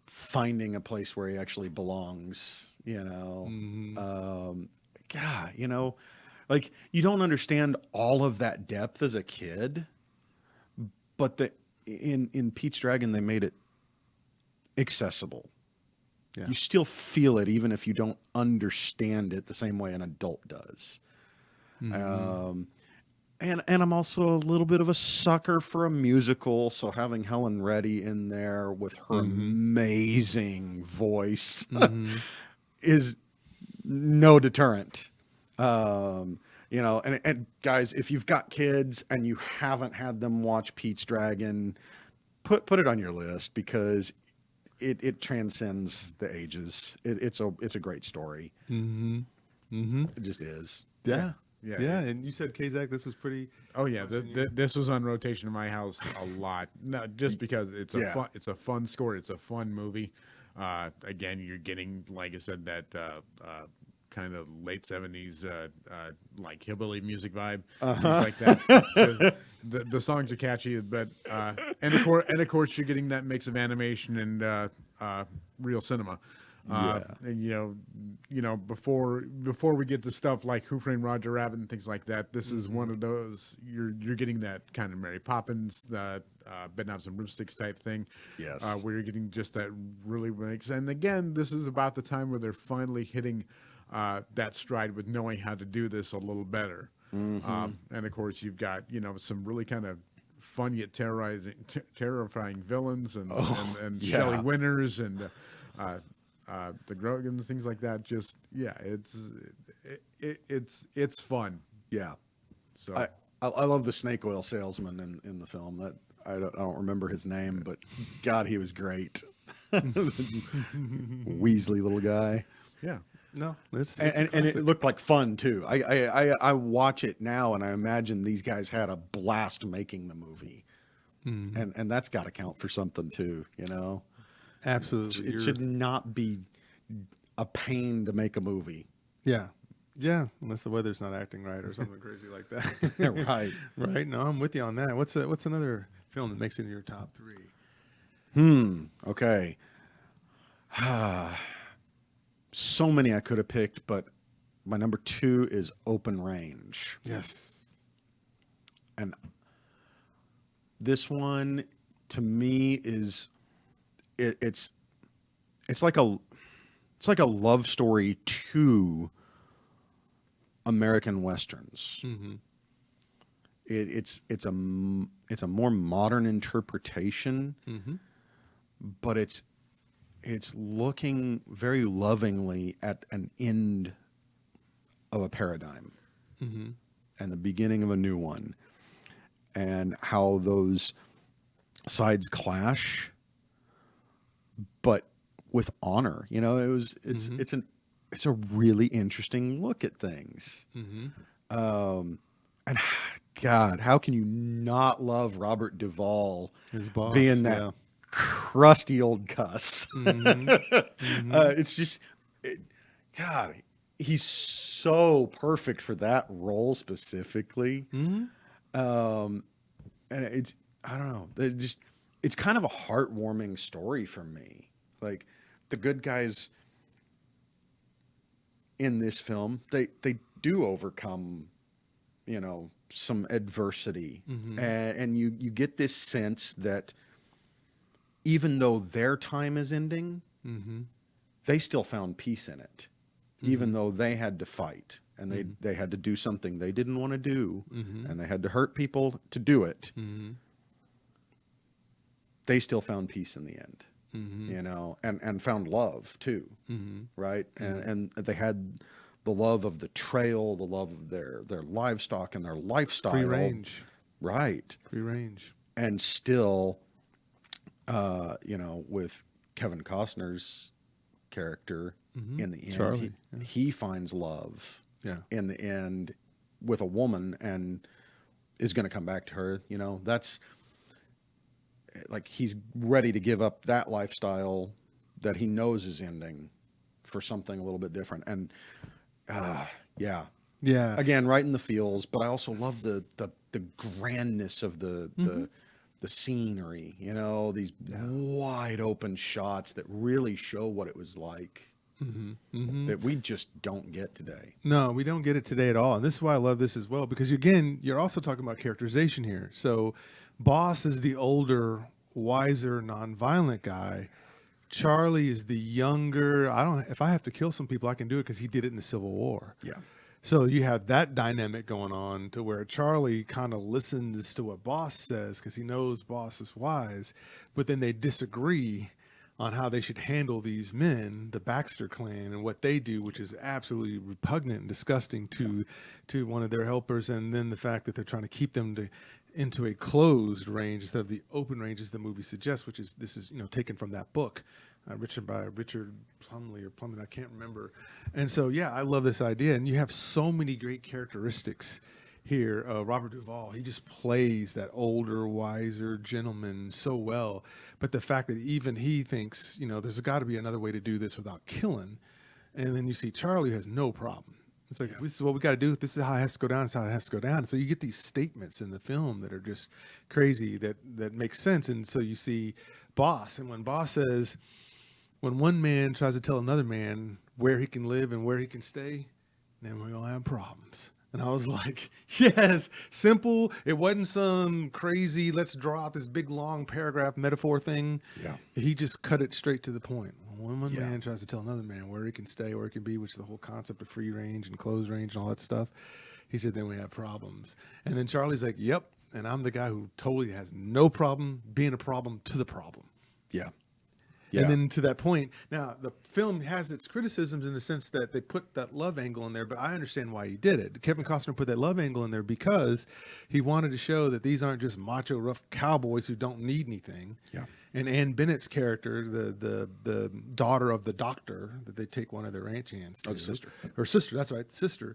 finding a place where he actually belongs, like you don't understand all of that depth as a kid, but in Pete's Dragon, they made it accessible. Yeah. You still feel it even if you don't understand it the same way an adult does. And I'm also a little bit of a sucker for a musical, so having Helen Reddy in there with her amazing voice is no deterrent. And guys, if you've got kids and you haven't had them watch Pete's Dragon, put it on your list, because it transcends the ages. It's a great story. It just is. Yeah. And you said, Kazak, this was pretty. Oh yeah, this was on rotation in my house a lot. No, just because it's a fun score. It's a fun movie. Again, you're getting, like I said, that kind of late 70s like hillbilly music vibe, things like that. The songs are catchy, but and of course you're getting that mix of animation and real cinema. And before we get to stuff like Who Framed Roger Rabbit and things like that, this is one of those you're getting that kind of Mary Poppins, bedknobs and broomsticks type thing. Yes, where you're getting just that really makes. And again, this is about the time where they're finally hitting that stride with knowing how to do this a little better. And of course, you've got some really kind of fun yet terrifying villains and Shelley Winters and the Grogans, things like that. Just it's fun. Yeah. So I love the snake oil salesman in the film. That I don't remember his name, but God, he was great. Weasley little guy. Yeah. No, and it looked like fun too. I watch it now and I imagine these guys had a blast making the movie, and that's got to count for something too. Absolutely, it should not be a pain to make a movie. Yeah, unless the weather's not acting right or something crazy like that. Right. Right. No, I'm with you on that. What's another film that makes it in your top 3? Okay. So many I could have picked, but my number 2 is Open Range. Yes. And this one, to me, is it's like a love story to American westerns. It's a more modern interpretation, but it's looking very lovingly at an end of a paradigm and the beginning of a new one, and how those sides clash, but with honor. It's a really interesting look at things. And God, how can you not love Robert Duvall, his boss, being that crusty old cuss? It's just, God, he's so perfect for that role specifically. And it's, I don't know, it's kind of a heartwarming story for me. Like, the good guys in this film, they do overcome, some adversity, and you get this sense that even though their time is ending, they still found peace in it, even though they had to fight and they had to do something they didn't want to do, and they had to hurt people to do it. They still found peace in the end, and found love too, right? And they had the love of the trail, the love of their livestock and their lifestyle. Free range. Right. Free range. And still, with Kevin Costner's character in the end, Charlie, he finds love in the end with a woman and is going to come back to her. That's like, he's ready to give up that lifestyle that he knows is ending for something a little bit different. And again, right in the feels, but I also love the grandness of the scenery, these wide open shots that really show what it was like, that we just don't get today. No, we don't get it today at all. And this is why I love this as well, because again, you're also talking about characterization here. So Boss is the older, wiser, nonviolent guy. Charlie is the younger. If I have to kill some people, I can do it because he did it in the Civil War. Yeah. So you have that dynamic going on, to where Charlie kind of listens to what Boss says because he knows Boss is wise, but then they disagree on how they should handle these men, the Baxter clan, and what they do, which is absolutely repugnant and disgusting to one of their helpers. And then the fact that they're trying to keep them into a closed range instead of the open range, as the movie suggests, which is, this is taken from that book, Richard Plumley, I can't remember. And so, I love this idea. And you have so many great characteristics here. Robert Duvall, he just plays that older, wiser gentleman so well. But the fact that even he thinks, there's got to be another way to do this without killing. And then you see Charlie has no problem. It's like, this is what we got to do. This is how it has to go down. This is how it has to go down. So you get these statements in the film that are just crazy, that make sense. And so you see Boss. And when Boss says, when one man tries to tell another man where he can live and where he can stay, then we're going to have problems. And I was like, yes, simple. It wasn't some crazy, let's draw out this big, long paragraph metaphor thing. Yeah. He just cut it straight to the point. When one man tries to tell another man where he can stay, where he can be, which is the whole concept of free range and closed range and all that stuff, he said, then we have problems. And then Charlie's like, yep. And I'm the guy who totally has no problem being a problem to the problem. Yeah. And then to that point, now the film has its criticisms in the sense that they put that love angle in there, but I understand why he did it. Kevin Costner put that love angle in there because he wanted to show that these aren't just macho, rough cowboys who don't need anything. Yeah. And Ann Bennett's character, the daughter of the doctor that they take one of their ranch hands to. Her sister, that's right, sister.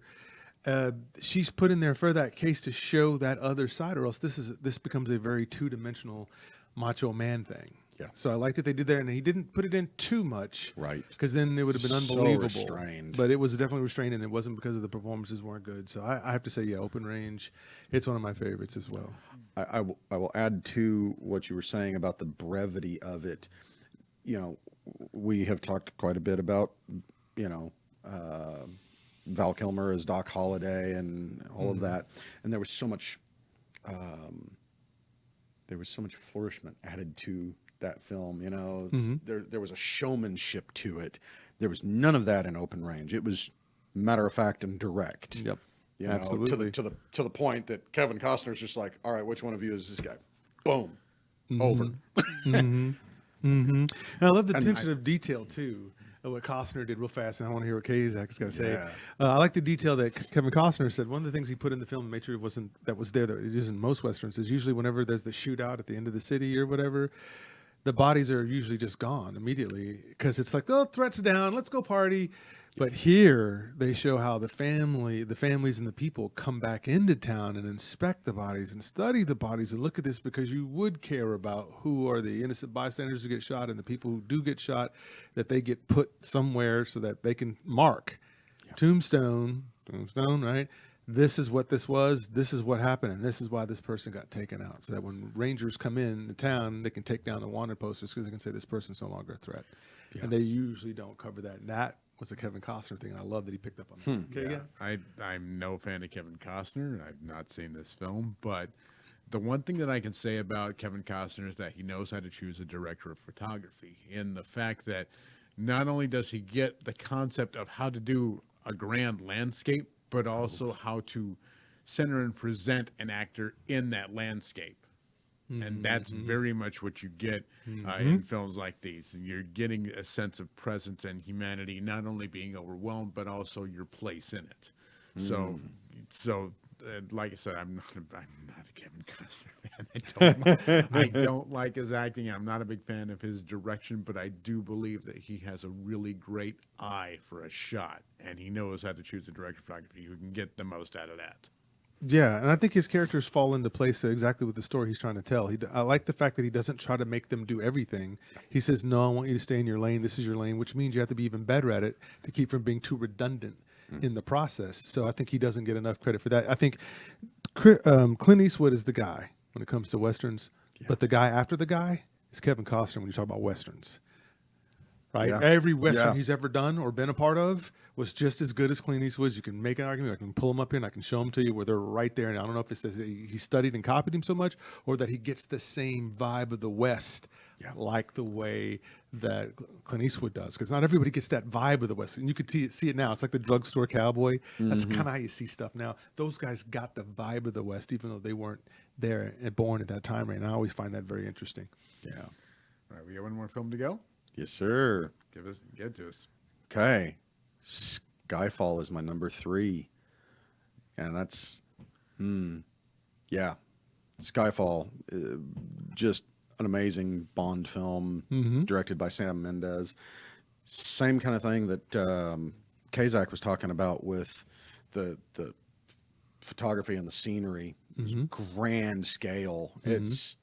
She's put in there for that case to show that other side, or else this becomes a very two-dimensional macho man thing. Yeah. So I like that they did there, and he didn't put it in too much, Right? Because then it would have been So unbelievable. restrained. But it was definitely restrained, and it wasn't because of the performances weren't good. So I have to say, yeah, Open Range, it's one of my favorites as well. I will add to what you were saying about the brevity of it. You know, we have talked quite a bit about, you know, Val Kilmer as Doc Holliday and all of that, and there was so much flourishment added to that film. You know, there was a showmanship to it. There was none of that in Open Range. It was matter of fact and direct. Yep. You know, Absolutely. to the point that Kevin Costner's just like, all right, which one of you is this guy? Boom, over. And I love the attention of detail too. Of what Costner did real fast, and I want to hear what Kazak's got to say. Yeah. I like the detail that Kevin Costner said. One of the things he put in the film, made sure it wasn't that was there. That it isn't most westerns. Is usually whenever there's the shootout at the end of the city or whatever, the bodies are usually just gone immediately because it's like, oh, threats down, let's go party. But here they show how the families and the people come back into town and inspect the bodies and study the bodies and look at this because you would care about who are the innocent bystanders who get shot and the people who do get shot, that they get put somewhere so that they can mark. Tombstone, right? This is what this was. This is what happened, and this is why this person got taken out. So that when rangers come in the town, they can take down the wanted posters because they can say this person's no longer a threat. Yeah. And they usually don't cover that. And that was a Kevin Costner thing, and I love that he picked up on that. Okay, I'm no fan of Kevin Costner. I've not seen this film, but the one thing that I can say about Kevin Costner is that he knows how to choose a director of photography, in the fact that not only does he get the concept of how to do a grand landscape, but also how to center and present an actor in that landscape. And that's very much what you get in films like these. You're getting a sense of presence and humanity, not only being overwhelmed, but also your place in it. So like I said, I'm not a Kevin Costner fan. I don't like his acting. I'm not a big fan of his direction, but I do believe that he has a really great eye for a shot, and he knows how to choose a director of photography who can get the most out of that. Yeah, and I think his characters fall into place exactly with the story he's trying to tell. I like the fact that he doesn't try to make them do everything. He says, no, I want you to stay in your lane. This is your lane, which means you have to be even better at it to keep from being too redundant in the process. So I think he doesn't get enough credit for that. I think Clint Eastwood is the guy when it comes to Westerns, but the guy after the guy is Kevin Costner when you talk about Westerns. Right? Yeah. Every Western he's ever done or been a part of was just as good as Clint Eastwood's. You can make an argument. I can pull them up here and I can show them to you where they're right there. And I don't know if it's that he studied and copied him so much or that he gets the same vibe of the West like the way that Clint Eastwood does. Because not everybody gets that vibe of the West. And you could see it now. It's like the drugstore cowboy. That's kind of how you see stuff now. Those guys got the vibe of the West, even though they weren't there and born at that time. Right? And I always find that very interesting. Yeah. All right, we got one more film to go? Yes, sir. Get it to us. Okay. Skyfall is my number 3. And that's, Skyfall, just an amazing Bond film directed by Sam Mendes. Same kind of thing that Kazak was talking about with the photography and the scenery. Grand scale. It's,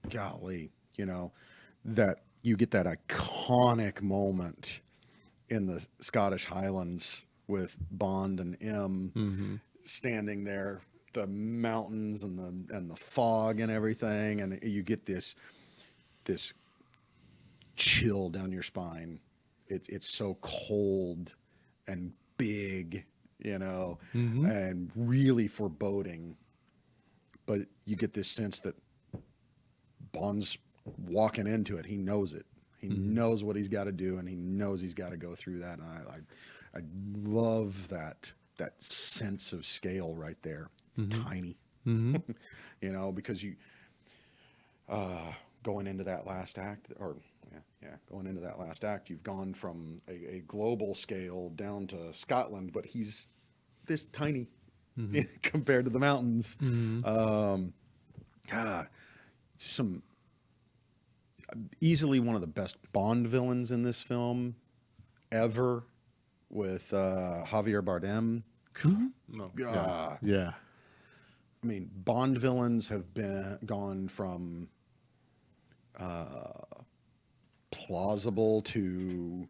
golly. You know, that you get that iconic moment in the Scottish Highlands with Bond and M standing there, the mountains and the fog and everything, and you get this chill down your spine. It's so cold and big, and really foreboding. But you get this sense that Bond's walking into it. He knows it. He knows what he's got to do, and he knows he's got to go through that. And I love that sense of scale right there. It's tiny, because you going into that last act, going into that last act, you've gone from a global scale down to Scotland, but he's this tiny compared to the mountains. Some easily one of the best Bond villains in this film ever, with Javier Bardem. Yeah. I mean, Bond villains have gone from plausible to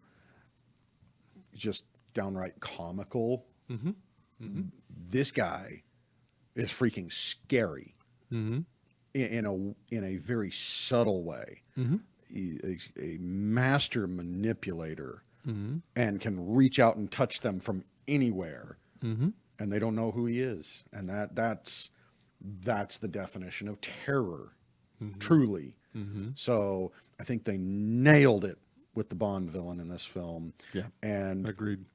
just downright comical. This guy is freaking scary in a very subtle way. He's a master manipulator and can reach out and touch them from anywhere, and they don't know who he is. And that's the definition of terror, truly. So I think they nailed it with the Bond villain in this film. Yeah, and agreed.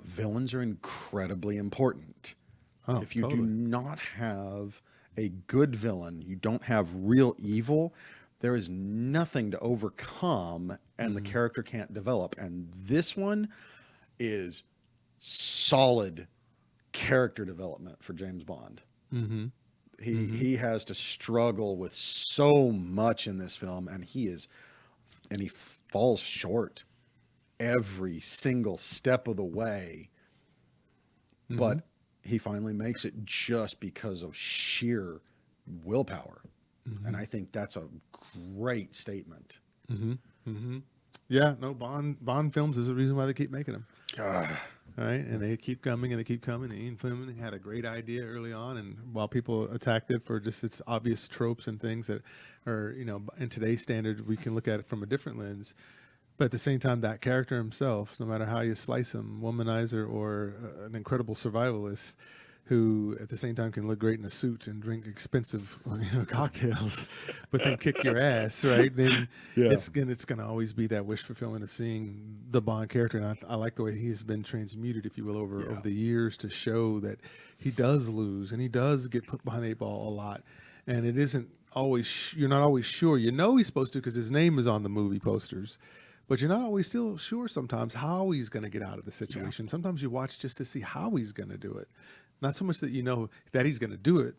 Villains are incredibly important. If you do not have a good villain, you don't have real evil, there is nothing to overcome, and the character can't develop. And this one is solid character development for James Bond. He has to struggle with so much in this film, and he falls short every single step of the way. But he finally makes it just because of sheer willpower. And I think that's a great statement. Yeah, no, Bond films is the reason why they keep making them. All right, and they keep coming and they keep coming. Ian Fleming had a great idea early on, and while people attacked it for just its obvious tropes and things that are, in today's standards, we can look at it from a different lens. But at the same time, that character himself, no matter how you slice him, womanizer or an incredible survivalist, who at the same time can look great in a suit and drink expensive cocktails, but then kick your ass, right? Then it's going to always be that wish fulfillment of seeing the Bond character. And I like the way he's been transmuted, if you will, over the years, to show that he does lose and he does get put behind the 8 ball a lot. And it isn't always, you're not always sure. He's supposed to because his name is on the movie posters. But you're not always still sure sometimes how he's going to get out of the situation. Yeah. Sometimes you watch just to see how he's going to do it. Not so much that you know that he's going to do it.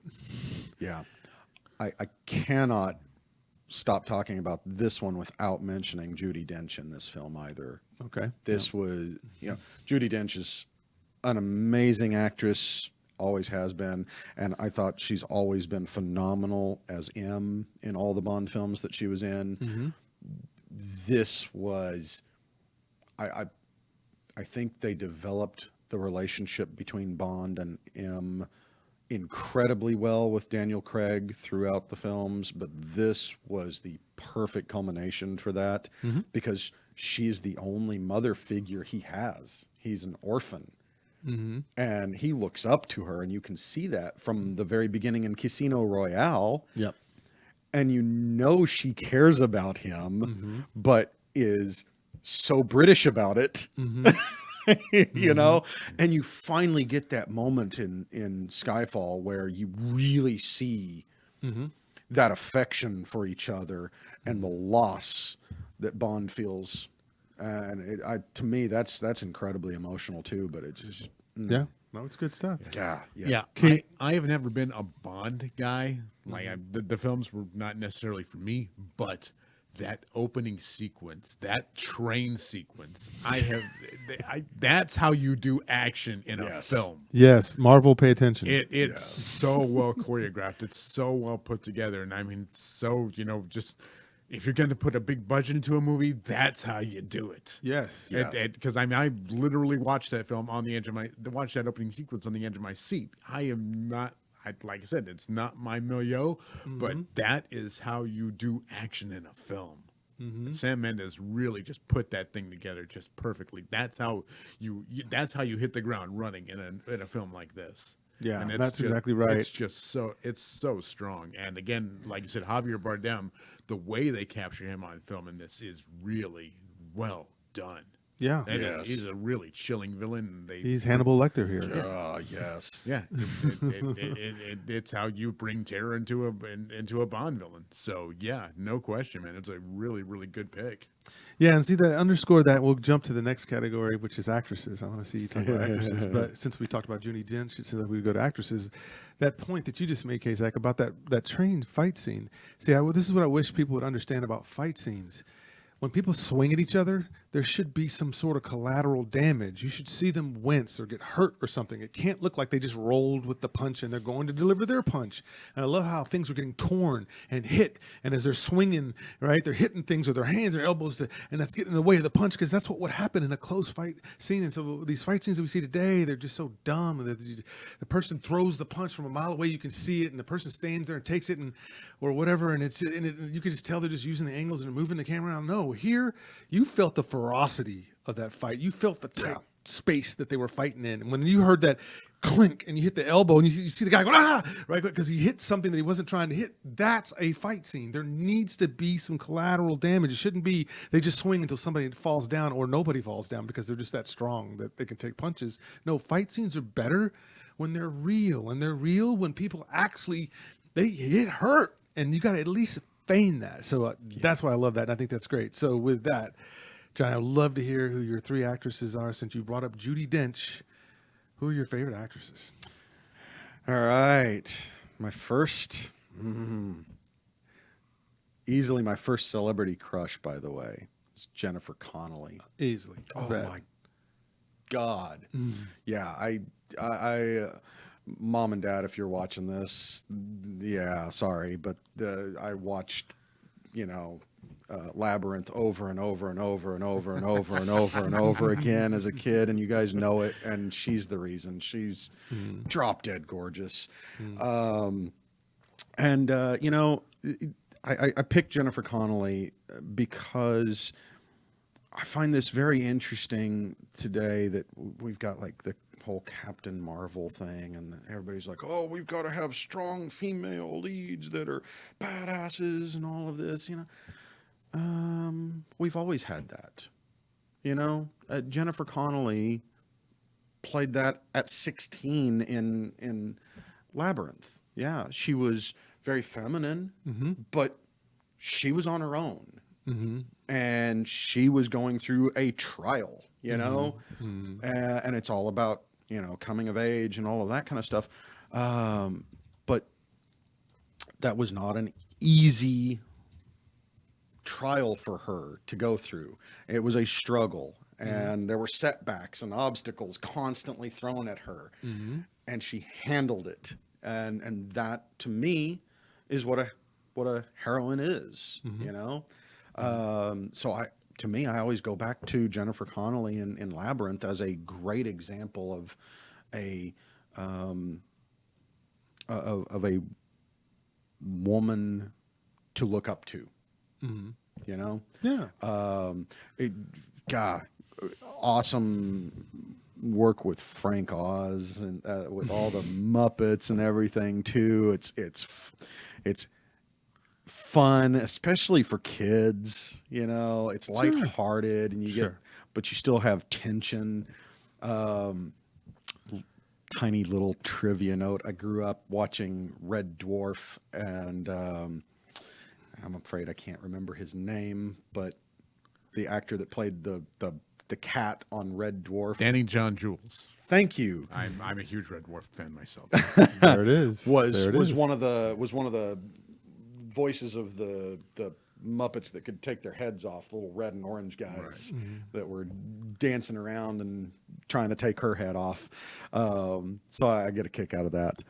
Yeah. I cannot stop talking about this one without mentioning Judy Dench in this film either. Okay. This was, Judy Dench is an amazing actress, always has been. And I thought she's always been phenomenal as M in all the Bond films that she was in. This was, I think they developed the relationship between Bond and M incredibly well with Daniel Craig throughout the films, but this was the perfect culmination for that because she's the only mother figure he has. He's an orphan. And he looks up to her, and you can see that from the very beginning in Casino Royale. Yep. And she cares about him, but is so British about it, and you finally get that moment in Skyfall where you really see that affection for each other and the loss that Bond feels. And to me, that's incredibly emotional too, but it's just, no, it's good stuff. Yeah. I have never been a Bond guy. Like the films were not necessarily for me, but that opening sequence, that train sequence, that's how you do action in a film. Yes, Marvel, pay attention. It's so well choreographed. It's so well put together, and I mean, so just. If you're going to put a big budget into a movie, that's how you do it. Yes. Because I literally watched that film on the edge of watched that opening sequence on the edge of my seat. I am not, like I said, it's not my milieu, but that is how you do action in a film. Sam Mendes really just put that thing together just perfectly. That's how you hit the ground running in a film like this. Yeah, and that's exactly right. It's so strong. And again, like you said, Javier Bardem, the way they capture him on film in this is really well done. Yeah, and he's a really chilling villain. He's Hannibal Lecter here. Yes. Yeah, it's how you bring terror into a Bond villain. So yeah, no question, man. It's a really, really good pick. Yeah, and see that underscore that. We'll jump to the next category, which is actresses. I want to see you talk about actresses, but since we talked about Judy Dench, so that we go to actresses. That point that you just made, Kazak, about that train fight scene. See, this is what I wish people would understand about fight scenes. When people swing at each other, there should be some sort of collateral damage. You should see them wince or get hurt or something. It can't look like they just rolled with the punch and they're going to deliver their punch. And I love how things are getting torn and hit. And as they're swinging, right, they're hitting things with their hands or elbows, and that's getting in the way of the punch, because that's what would happen in a close fight scene. And so these fight scenes that we see today, they're just so dumb. The person throws the punch from a mile away. You can see it, and the person stands there and takes it, or whatever. And you can just tell they're just using the angles and moving the camera around. No, here you felt the ferocity of that fight. You felt the tight space that they were fighting in. And when you heard that clink and you hit the elbow and you see the guy go, right, because he hit something that he wasn't trying to hit, that's a fight scene. There needs to be some collateral damage. It shouldn't be they just swing until somebody falls down or nobody falls down because they're just that strong that they can take punches. No, fight scenes are better when they're real, and they're real when people actually they get hurt, and you got to at least feign that. So that's why I love that, and I think that's great. So with that, John, I would love to hear who your three actresses are. Since you brought up Judy Dench, who are your favorite actresses? All right. My first, easily my first celebrity crush, by the way, is Jennifer Connelly. Easily. Oh, my God. Yeah, I Mom and Dad, if you're watching this, yeah, sorry, but I watched, Labyrinth over and over and over and over and over and over and over again as a kid, and you guys know it, and she's the reason. She's drop dead gorgeous. I picked Jennifer Connelly because I find this very interesting today that we've got like the whole Captain Marvel thing, and everybody's like, oh, we've got to have strong female leads that are badasses and all of this, we've always had that, Jennifer Connelly played that at 16 in Labyrinth. Yeah, she was very feminine, but she was on her own, and she was going through a trial, and it's all about, coming of age and all of that kind of stuff. But that was not an easy trial for her to go through. It was a struggle, and there were setbacks and obstacles constantly thrown at her, and she handled it. And that, to me, is what a heroine is, So I always go back to Jennifer Connelly in Labyrinth as a great example of a woman to look up to. Awesome work with Frank Oz and with all the Muppets and everything too. It's fun, especially for kids. It's lighthearted, and but you still have tension. Tiny little trivia note: I grew up watching Red Dwarf, and I'm afraid I can't remember his name, but the actor that played the cat on Red Dwarf, Danny John Jules. Thank you. I'm a huge Red Dwarf fan myself. There it is. Was one of the voices of the Muppets that could take their heads off, little red and orange guys that were dancing around and trying to take her head off. So I get a kick out of that.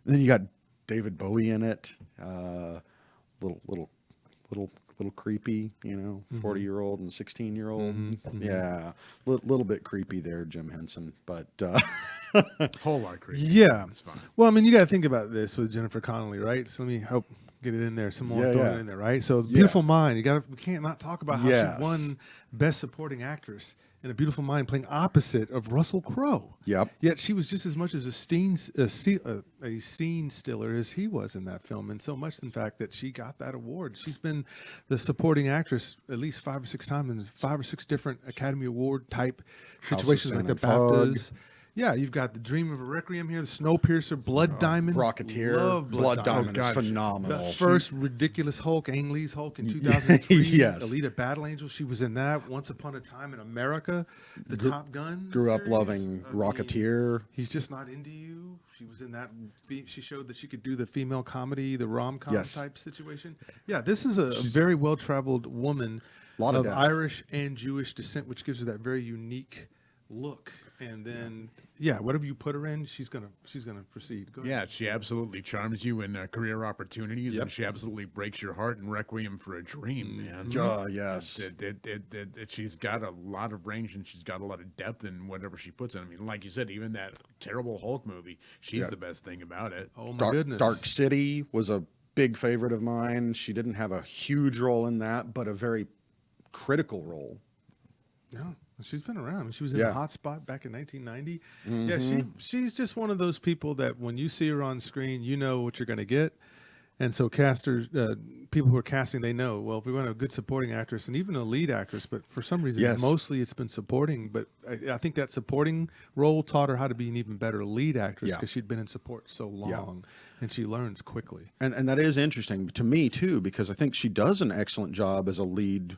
Then you got David Bowie in it. Little creepy, 40-year-old and 16-year-old. Yeah, little bit creepy there, Jim Henson, but Whole lot creepy. Yeah, it's fine. Well, I mean, you got to think about this with Jennifer Connelly, right? So let me help Get it in there. Some more Yeah, throwing yeah. it in there, right? So Beautiful Mind. We can't not talk about how Yes. she won Best Supporting Actress in A Beautiful Mind, playing opposite of Russell Crowe. Yep. Yet she was just as much as a scene stiller as he was in that film, and so much, in fact, that she got that award. She's been the supporting actress at least 5 or 6 times in 5 or 6 different Academy Award type situations, like the BAFTAs. Yeah, you've got The Dream of a Requiem here, The Snowpiercer, Blood Diamond. Rocketeer. Love Blood Diamond is God, phenomenal. The first ridiculous Hulk, Ang Lee's Hulk in 2003. Yes. Alita Battle Angel, she was in that. Once Upon a Time in America, the Top Gun. Grew up series. loving I mean, Rocketeer. He's Just Not Into You. She was in that. She showed that she could do the female comedy, the rom-com Yes. type situation. Yeah, this is a very well-traveled woman Lot of of depth. Irish and Jewish descent, which gives her that very unique look. And then, whatever you put her in, she's gonna proceed. Go ahead. Yeah, she absolutely charms you in career opportunities, Yep. and she absolutely breaks your heart in Requiem for a Dream, man. Yes. She's got a lot of range, and she's got a lot of depth in whatever she puts in. I mean, like you said, even that terrible Hulk movie, she's the best thing about it. Oh my goodness. Dark City was a big favorite of mine. She didn't have a huge role in that, but a very critical role. No, she's been around. She was in Yeah. The Hot Spot back in 1990. Yeah, she's just one of those people that when you see her on screen, you know what you're going to get. And so casters, people who are casting, they know, well, if we want a good supporting actress and even a lead actress, but for some reason, Yes. mostly it's been supporting. But I think that supporting role taught her how to be an even better lead actress Yeah. because she'd been in support so long, and she learns quickly. And that is interesting to me too, because I think she does an excellent job as a lead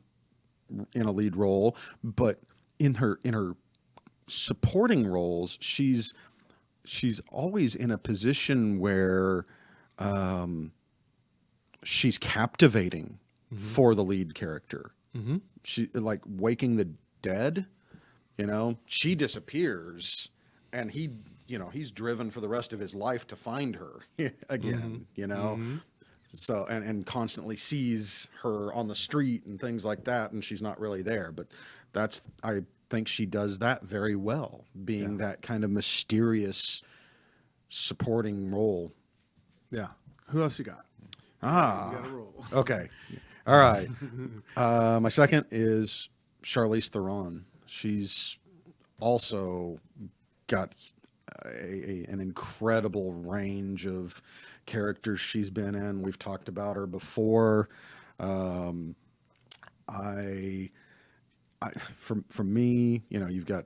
in a lead role, but in her supporting roles, she's always in a position where she's captivating for the lead character. Mm-hmm. She like Waking the Dead, she disappears, and he's driven for the rest of his life to find her again. So and constantly sees her on the street and things like that, and she's not really there. But I think she does that very well, being that kind of mysterious supporting role. Yeah. Who else you got? You got a role. Okay. All right. My second is Charlize Theron. She's also got an incredible range of characters she's been in. We've talked about her before. For me, you've got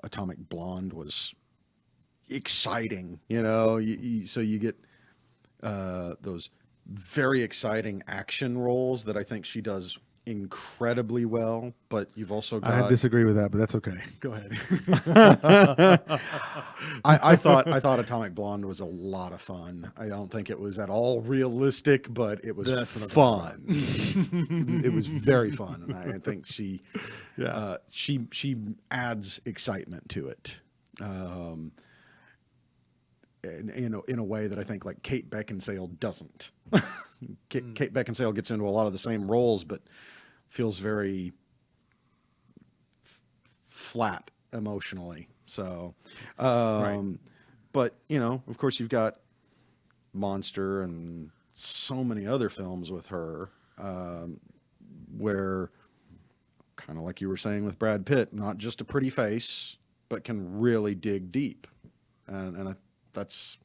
Atomic Blonde was exciting. So you get those very exciting action roles that I think she does incredibly well, but you've also got... I disagree with that, but that's okay. Go ahead. I thought Atomic Blonde was a lot of fun. I don't think it was at all realistic, but it was fun. It was very fun, and I think she adds excitement to it. In a way that I think like Kate Beckinsale doesn't. Kate Beckinsale gets into a lot of the same roles, but feels very flat emotionally. So, but of course you've got Monster and so many other films with her, where kind of like you were saying with Brad Pitt, not just a pretty face, but can really dig deep. And that's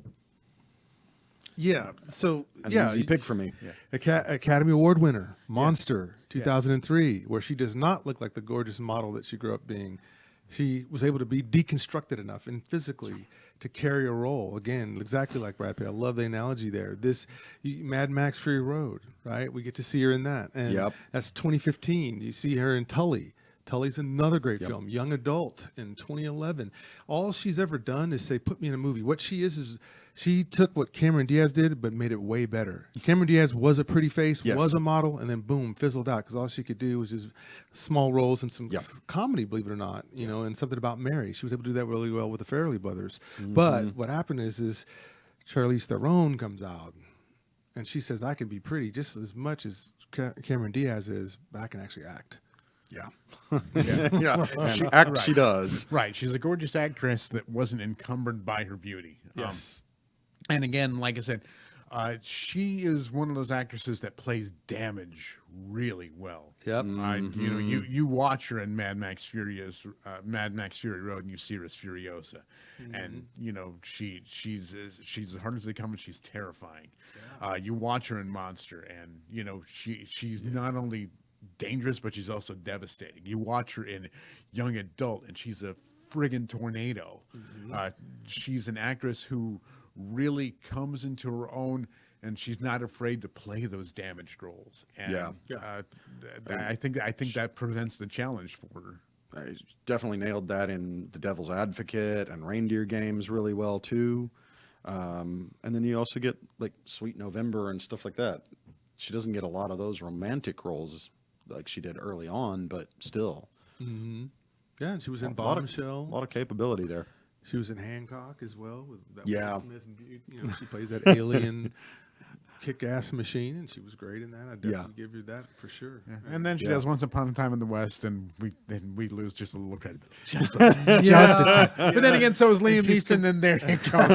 So an easy pick for me. Academy Award winner, Monster, 2003, where she does not look like the gorgeous model that she grew up being. She was able to be deconstructed enough and physically to carry a role. Again, exactly like Brad Pitt. I love the analogy there. This Mad Max Fury Road, right? We get to see her in that. And that's 2015. You see her in Tully. Tully's another great film, young adult in 2011. All she's ever done is say, put me in a movie. What she is she took what Cameron Diaz did, but made it way better. Cameron Diaz was a pretty face, was a model, and then boom, fizzled out because all she could do was just small roles and some comedy, believe it or not, and something about Mary. She was able to do that really well with the Farrelly brothers. Mm-hmm. But what happened is Charlize Theron comes out, and she says, I can be pretty just as much as Cameron Diaz is, but I can actually act. She does. Right. She's a gorgeous actress that wasn't encumbered by her beauty. Yes. And again, like I said, She is one of those actresses that plays damage really well. Yep. You know, you watch her in Mad Max Fury Road, and you see her as Furiosa, and you know she's as hard as they come, and she's terrifying. You watch her in Monster, and you know she's not only dangerous, but she's also devastating. You watch her in Young Adult, and she's a friggin' tornado. She's an actress who really comes into her own, and she's not afraid to play those damaged roles. And I think that presents the challenge for her. I definitely nailed that in The Devil's Advocate and Reindeer Games really well too. And then you also get like Sweet November and stuff like that. She doesn't get a lot of those romantic roles like she did early on, but still. Yeah, and she was in A lot Bombshell. of capability there. She was in Hancock as well with that Yeah. Will Smith. And, you know, she plays that alien kick-ass machine, and she was great in that. I definitely give you that for sure. Yeah. And then she does Once Upon a Time in the West, and we lose just a little credibility. Just a time. But then again, so is Liam Neeson, and there you go.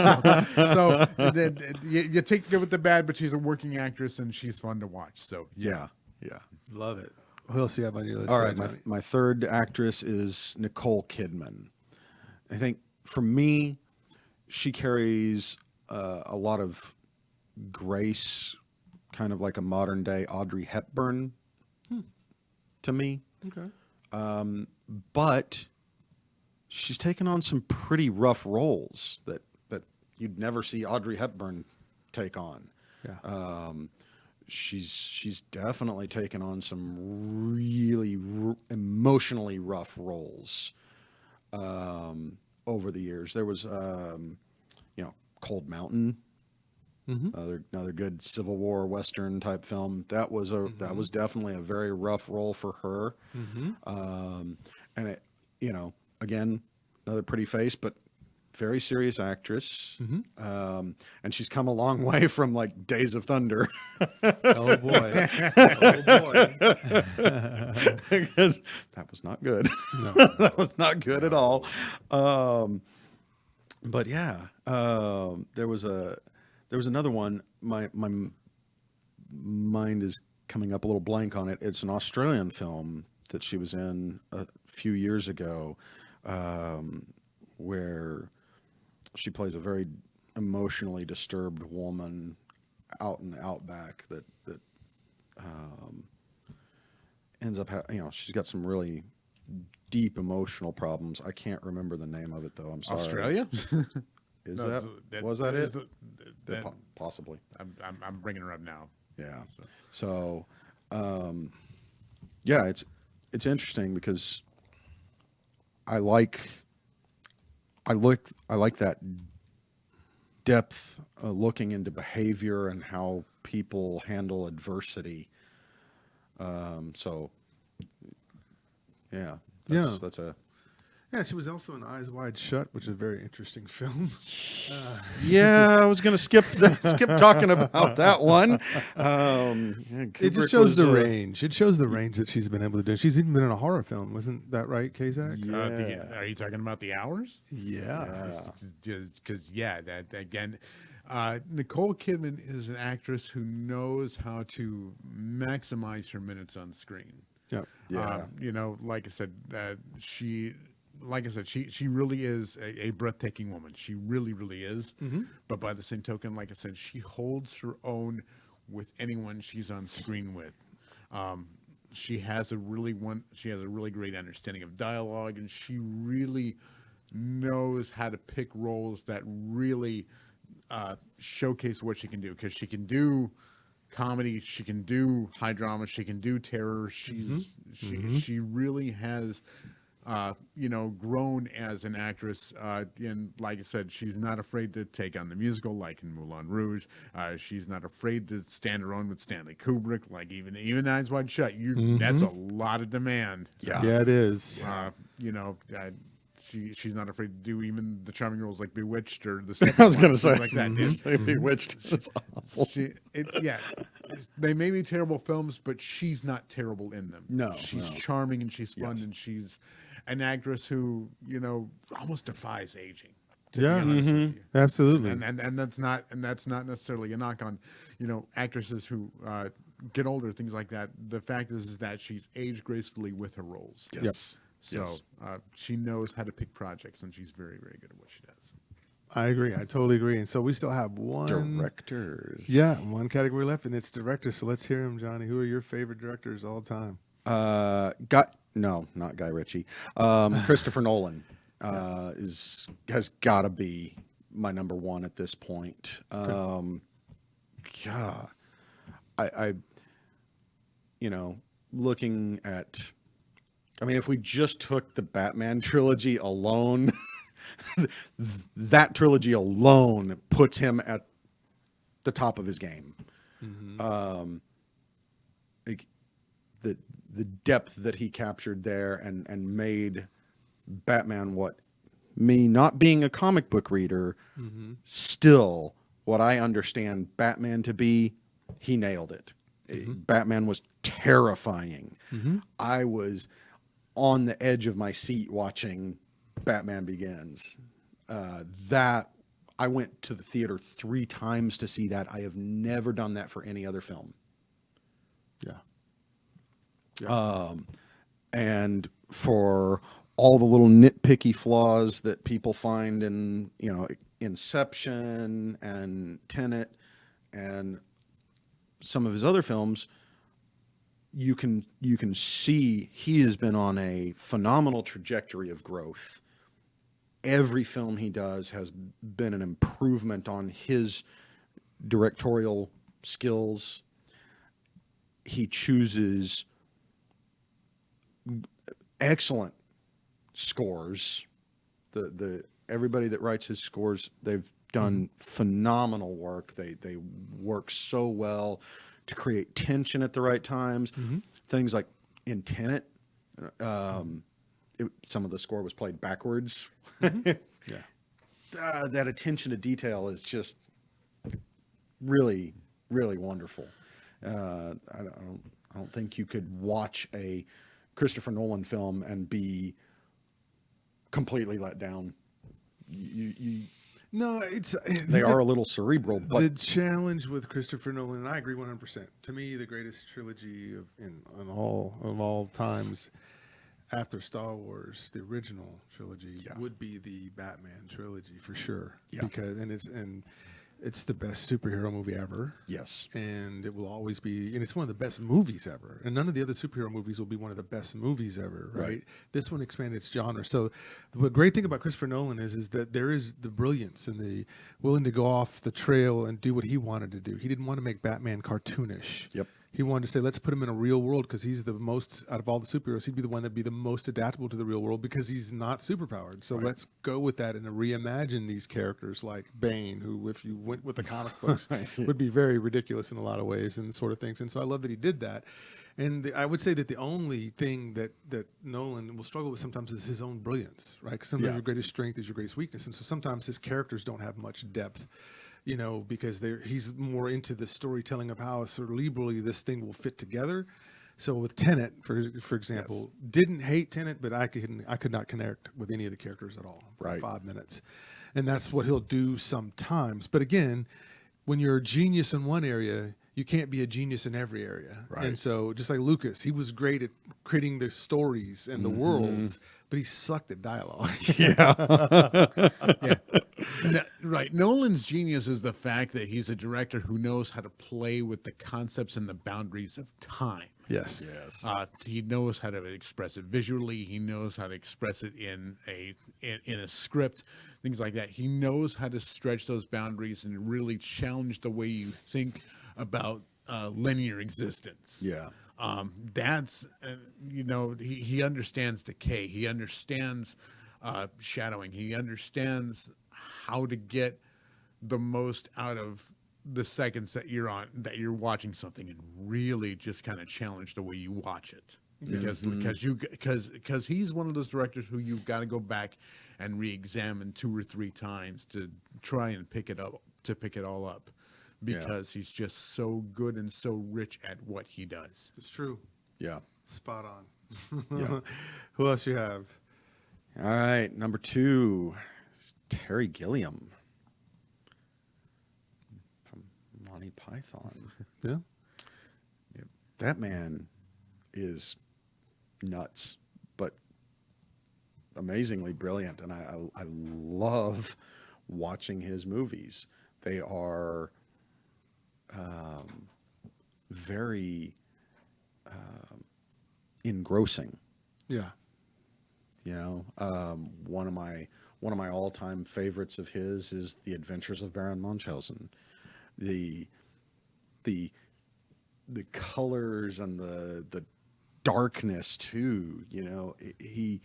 So then you take the good with the bad, but she's a working actress, and she's fun to watch. So Yeah. Love it. Who else do you have on your list? All right, Johnny? my third actress is Nicole Kidman. I think for me, she carries a lot of grace, kind of like a modern day Audrey Hepburn to me. Okay. But she's taken on some pretty rough roles that you'd never see Audrey Hepburn take on. Yeah. She's definitely taken on some really emotionally rough roles over the years. There was, Cold Mountain, another good Civil War Western type film. That was that was definitely a very rough role for her. And it, again, another pretty face, but very serious actress. And she's come a long way from like Days of Thunder. Oh boy. Oh boy. Because that was not good. No. That was not good at all. But yeah, there was another one. My mind is coming up a little blank on it. It's an Australian film that she was in a few years ago, where she plays a very emotionally disturbed woman out in the outback that ends up she's got some really deep emotional problems. I can't remember the name of it though. I'm sorry. Australia? Was that it? Possibly. I'm bringing her up now. Yeah. So, yeah, it's interesting because I like that depth, looking into behavior and how people handle adversity. So, yeah, that's a. Yeah, she was also in Eyes Wide Shut, which is a very interesting film. Yeah, I was going to skip talking about that one. It just shows the range. It shows the range that she's been able to do. She's even been in a horror film, wasn't that right, Kazak? Yeah. Are you talking about The Hours? Yeah. Because that again, Nicole Kidman is an actress who knows how to maximize her minutes on screen. Yep. Yeah. Like I said, she really is a breathtaking woman. She really, really is. But by the same token, like I said, she holds her own with anyone she's on screen with. She has a really great understanding of dialogue, and she really knows how to pick roles that really showcase what she can do. Because she can do comedy, she can do high drama, she can do terror. She really has grown as an actress. And like I said, she's not afraid to take on the musical, like in Moulin Rouge. She's not afraid to stand her own with Stanley Kubrick, like even Eyes Wide Shut. That's a lot of demand. Yeah, it is. She's not afraid to do even the charming roles like Bewitched or the. I was going to say like that. Bewitched. It's awful. They may be terrible films, but she's not terrible in them. No, she's charming and she's fun, and she's an actress who almost defies aging. To be honest with you. Absolutely. And that's not necessarily a knock on, actresses who get older, things like that. The fact is that she's aged gracefully with her roles. Yes. So she knows how to pick projects, and she's very, very good at what she does. I agree. I totally agree. And so we still have one Directors. Yeah, one category left, and it's directors. So let's hear them, Johnny. Who are your favorite directors all the time? Not Guy Ritchie. Christopher Nolan has got to be my number one at this point. God, I looking at, if we just took the Batman trilogy alone, that trilogy alone puts him at the top of his game. The depth that he captured there and made Batman what me not being a comic book reader, still what I understand Batman to be, he nailed it. Batman was terrifying. I was on the edge of my seat watching Batman Begins. That I went to the theater 3 times to see that. I have never done that for any other film. And for all the little nitpicky flaws that people find in, Inception and Tenet and some of his other films, you can see he has been on a phenomenal trajectory of growth. Every film he does has been an improvement on his directorial skills. He chooses excellent scores. The everybody that writes his scores, they've done phenomenal work. They work so well to create tension at the right times. Things like in Tenet, some of the score was played backwards. That attention to detail is just really, really wonderful. I don't think you could watch a Christopher Nolan film and be completely let down. No, they are a little cerebral, but the challenge with Christopher Nolan, and I agree 100%. To me, the greatest trilogy of all times, after Star Wars, the original trilogy would be the Batman trilogy for sure. Because it's the best superhero movie ever. Yes. And it will always be, and it's one of the best movies ever. And none of the other superhero movies will be one of the best movies ever, right? This one expanded its genre. So the great thing about Christopher Nolan is that there is the brilliance and the willing to go off the trail and do what he wanted to do. He didn't want to make Batman cartoonish. He wanted to say, let's put him in a real world because he's the most, out of all the superheroes, he'd be the one that'd be the most adaptable to the real world because he's not superpowered. So let's go with that and reimagine these characters like Bane, who, if you went with the comic books, would be very ridiculous in a lot of ways and sort of things. And so I love that he did that. And I would say that the only thing that Nolan will struggle with sometimes is his own brilliance, right? Because sometimes your greatest strength is your greatest weakness. And so sometimes his characters don't have much depth. Because he's more into the storytelling of how cerebrally this thing will fit together. So with Tenet, for example, didn't hate Tenet, but I could not connect with any of the characters at all for 5 minutes. And that's what he'll do sometimes. But again, when you're a genius in one area, you can't be a genius in every area. And so just like Lucas, he was great at creating the stories and the worlds, but he sucked at dialogue. Nolan's genius is the fact that he's a director who knows how to play with the concepts and the boundaries of time. Yes. He knows how to express it visually. He knows how to express it in a script, things like that. He knows how to stretch those boundaries and really challenge the way you think about linear existence. That's he understands decay. He understands shadowing. He understands how to get the most out of the seconds that you're watching something, and really just kind of challenge the way you watch it. Because he's one of those directors who you've got to go back and re-examine 2 or 3 times to try and pick it all up. Because he's just so good and so rich at what he does. It's true. Spot on. Yeah. Who else you have? All right, number 2. Terry Gilliam from Monty Python. Yeah. That man is nuts, but amazingly brilliant, and I love watching his movies. They are very engrossing. Yeah. You know, one of my all-time favorites of his is The Adventures of Baron Manchelsen. The colors and the darkness too. You know, he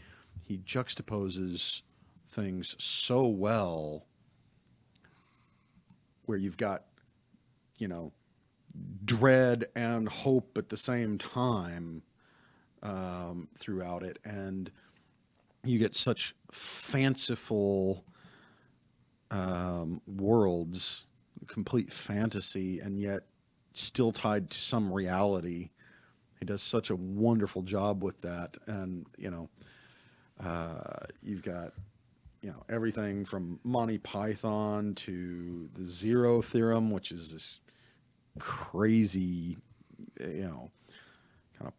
juxtaposes things so well, where you've got, you know, dread and hope at the same time throughout it, and you get such fanciful worlds, complete fantasy, and yet still tied to some reality. He does such a wonderful job with that, and you know, you've got, you know, everything from Monty Python to the Zero Theorem, which is this crazy, you know, kind of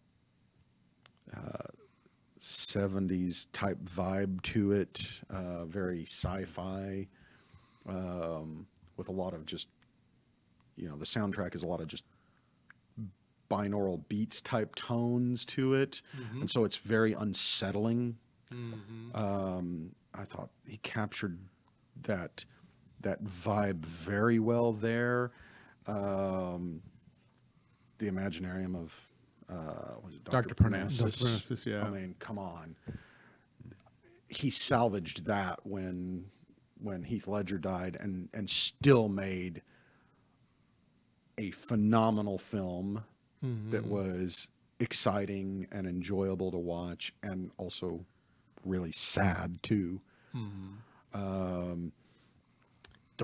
70s type vibe to it, very sci-fi, with a lot of just, you know, the soundtrack is a lot of just binaural beats type tones to it, and so it's very unsettling. I thought he captured that vibe very well there. The Imaginarium of was it Dr. Parnassus. Dr. Parnassus, yeah. I mean, come on. He salvaged that when Heath Ledger died, and still made a phenomenal film that was exciting and enjoyable to watch, and also really sad too. The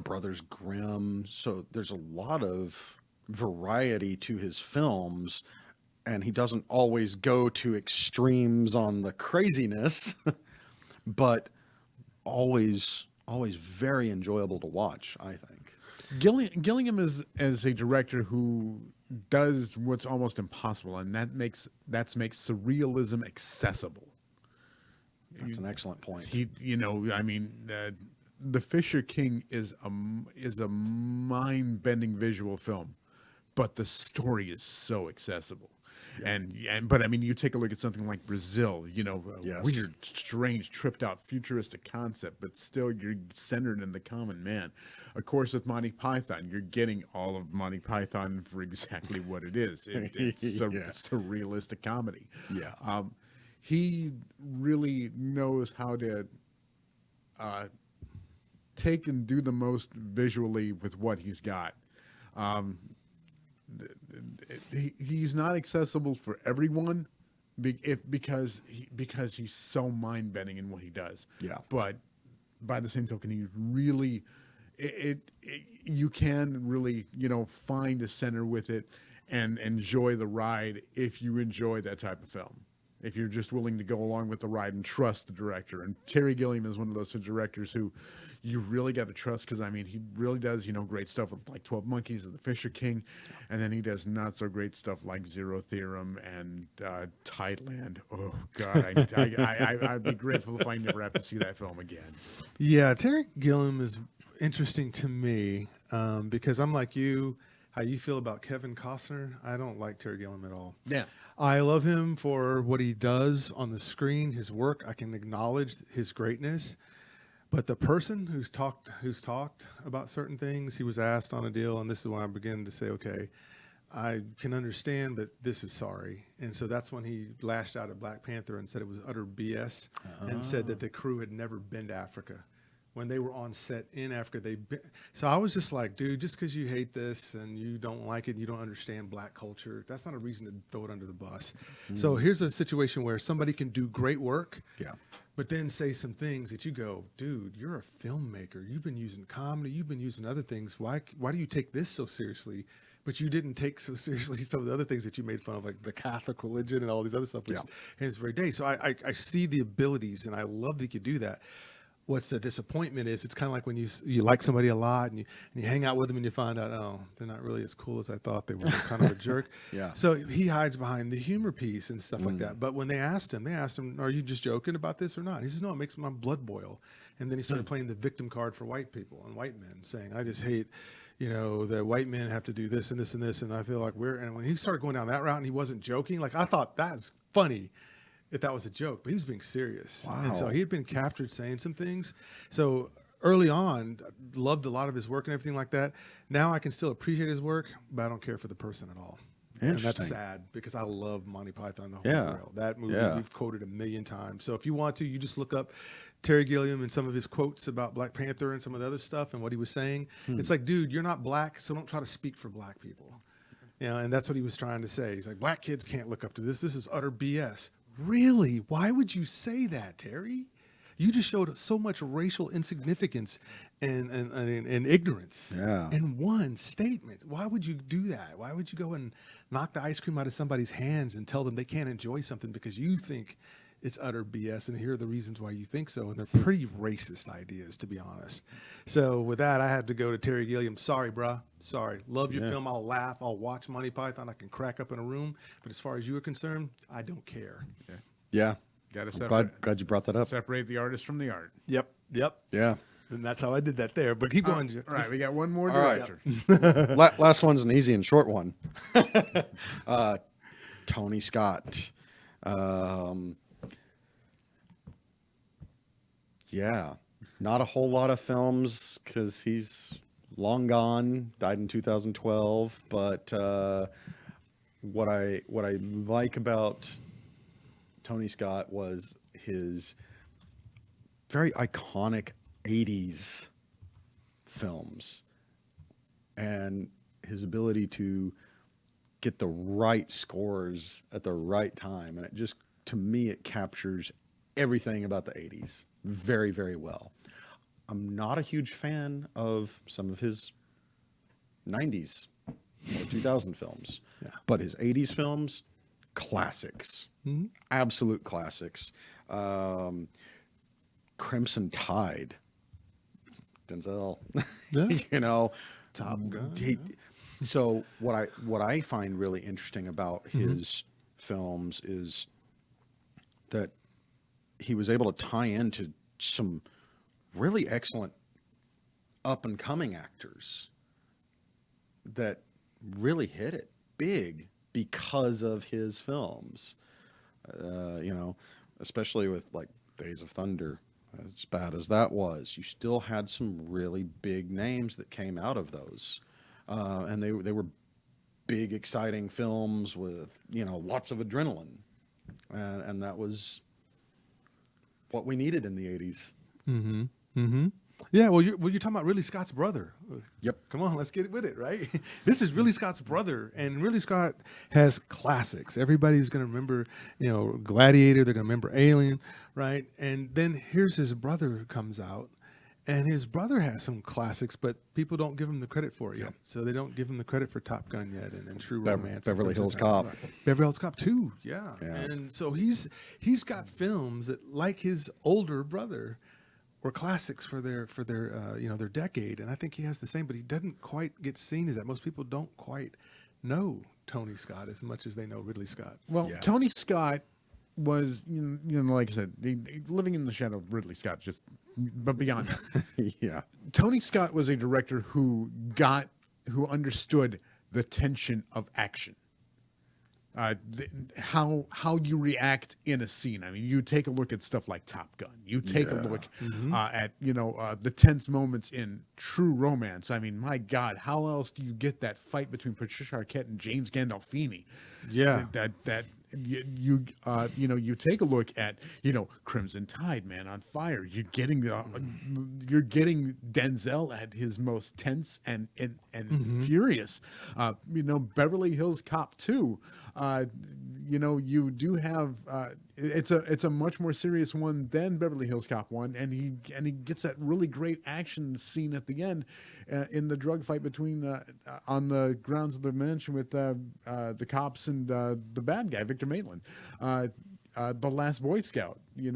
Brothers Grimm. So there's a lot of variety to his films, and he doesn't always go to extremes on the craziness, but always very enjoyable to watch, I think. Gilliam is as a director who does what's almost impossible, and that makes surrealism accessible. That's an excellent point. He, you know, I mean, The Fisher King is a mind-bending visual film, but the story is so accessible. And but I mean, you take a look at something like Brazil, you know, a weird, strange, tripped out, futuristic concept, but still you're centered in the common man. Of course, with Monty Python, you're getting all of Monty Python for exactly what it is. It's a realistic comedy. Yeah. He really knows how to take and do the most visually with what he's got. He's not accessible for everyone because he's so mind-bending in what he does. Yeah. But by the same token, he really you can really, you know, find a center with it and enjoy the ride if you enjoy that type of film. If you're just willing to go along with the ride and trust the director. And Terry Gilliam is one of those directors who you really got to trust, because, I mean, he really does, you know, great stuff with like 12 Monkeys and The Fisher King. And then he does not so great stuff like Zero Theorem and Tideland. Oh, God, I'd be grateful if I never have to see that film again. Yeah, Terry Gilliam is interesting to me because I'm like you. How you feel about Kevin Costner? I don't like Terry Gilliam at all. Yeah. I love him for what he does on the screen, his work. I can acknowledge his greatness. But the person who's talked about certain things, he was asked on a deal, and this is when I begin to say, okay, I can understand, but this is sorry. And so that's when he lashed out at Black Panther and said it was utter BS and said that the crew had never been to Africa. When they were on set in Africa, so I was just like, dude, just because you hate this and you don't like it and you don't understand black culture, that's not a reason to throw it under the bus. So here's a situation where somebody can do great work, but then say some things that you go, dude, you're a filmmaker. You've been using comedy. You've been using other things. Why do you take this so seriously? But you didn't take so seriously some of the other things that you made fun of, like the Catholic religion and all these other stuff, which in his very day. So I see the abilities, and I love that you could do that. what's the disappointment is it's kind of like when you like somebody a lot and you hang out with them and you find out, oh, they're not really as cool as I thought they were. They're kind of a jerk. Yeah. So he hides behind the humor piece and stuff like that. But when they asked him, are you just joking about this or not? He says, no, it makes my blood boil. And then he started playing the victim card for white people and white men, saying, I just hate, that white men have to do this and this and this. And I feel like and when he started going down that route and he wasn't joking, like I thought that's funny if that was a joke, but he was being serious. Wow. And so he had been captured saying some things. So early on, loved a lot of his work and everything like that. Now I can still appreciate his work, but I don't care for the person at all. And that's sad because I love Monty Python, the Holy Grail. That movie we've quoted 1,000,000 times. So if you want to, you just look up Terry Gilliam and some of his quotes about Black Panther and some of the other stuff and what he was saying. It's like, dude, you're not black, so don't try to speak for black people. And that's what he was trying to say. He's like, black kids can't look up to this. This is utter BS. Really? Why would you say that, Terry? You just showed so much racial insignificance and ignorance in one statement. Why would you do that? Why would you go and knock the ice cream out of somebody's hands and tell them they can't enjoy something because you think it's utter BS, and here are the reasons why you think so, and they're pretty racist ideas, to be honest. So with that, I had to go to Terry Gilliam. Sorry, bruh. Sorry. Love your film. I'll laugh. I'll watch Monty Python. I can crack up in a room. But as far as you are concerned, I don't care. Yeah. Got to separate. Glad you brought that up. Separate the artist from the art. Yep. Yeah. And that's how I did that there. But keep going. All right, we got one more right. director. Last one's an easy and short one. Tony Scott. Yeah, not a whole lot of films because he's long gone, died in 2012. But what I like about Tony Scott was his very iconic 80s films and his ability to get the right scores at the right time. And it just, to me, it captures everything about the 80s very, very well. I'm not a huge fan of some of his 90s or 2000 films, but his 80s films, classics, absolute classics. Crimson Tide, Denzel, Top Gun. So what I find really interesting about his films is that he was able to tie into some really excellent up-and-coming actors that really hit it big because of his films. Especially with like Days of Thunder, as bad as that was, you still had some really big names that came out of those. And they were big, exciting films with, lots of adrenaline. And that was what we needed in the 80s. Yeah, well, you're talking about Ridley Scott's brother. Yep. Come on, let's get with it, right? This is Ridley Scott's brother, and Ridley Scott has classics. Everybody's going to remember, Gladiator. They're going to remember Alien, right? And then here's his brother who comes out, and his brother has some classics, but people don't give him the credit for it yet. So they don't give him the credit for Top Gun yet, and True Romance. Beverly Hills Cop. Beverly Hills Cop 2, yeah. And so he's got films that, like his older brother, were classics for their their decade, and I think he has the same, but he doesn't quite get seen as that. Most people don't quite know Tony Scott as much as they know Ridley Scott. Well, Tony Scott was, like I said, living in the shadow of Ridley Scott, but beyond that. Tony Scott was a director who understood the tension of action. How you react in a scene. I mean, you take a look at stuff like Top Gun. You take a look at the tense moments in True Romance. I mean, my God, how else do you get that fight between Patricia Arquette and James Gandolfini? Yeah, that you take a look at Crimson Tide, Man on Fire. You're getting Denzel at his most tense and furious. Beverly Hills Cop 2. You do have it's a much more serious one than Beverly Hills Cop 1, and he gets that really great action scene at the end in the drug fight between on the grounds of the mansion with the cops and the bad guy Victor Maitland. The Last Boy Scout. You're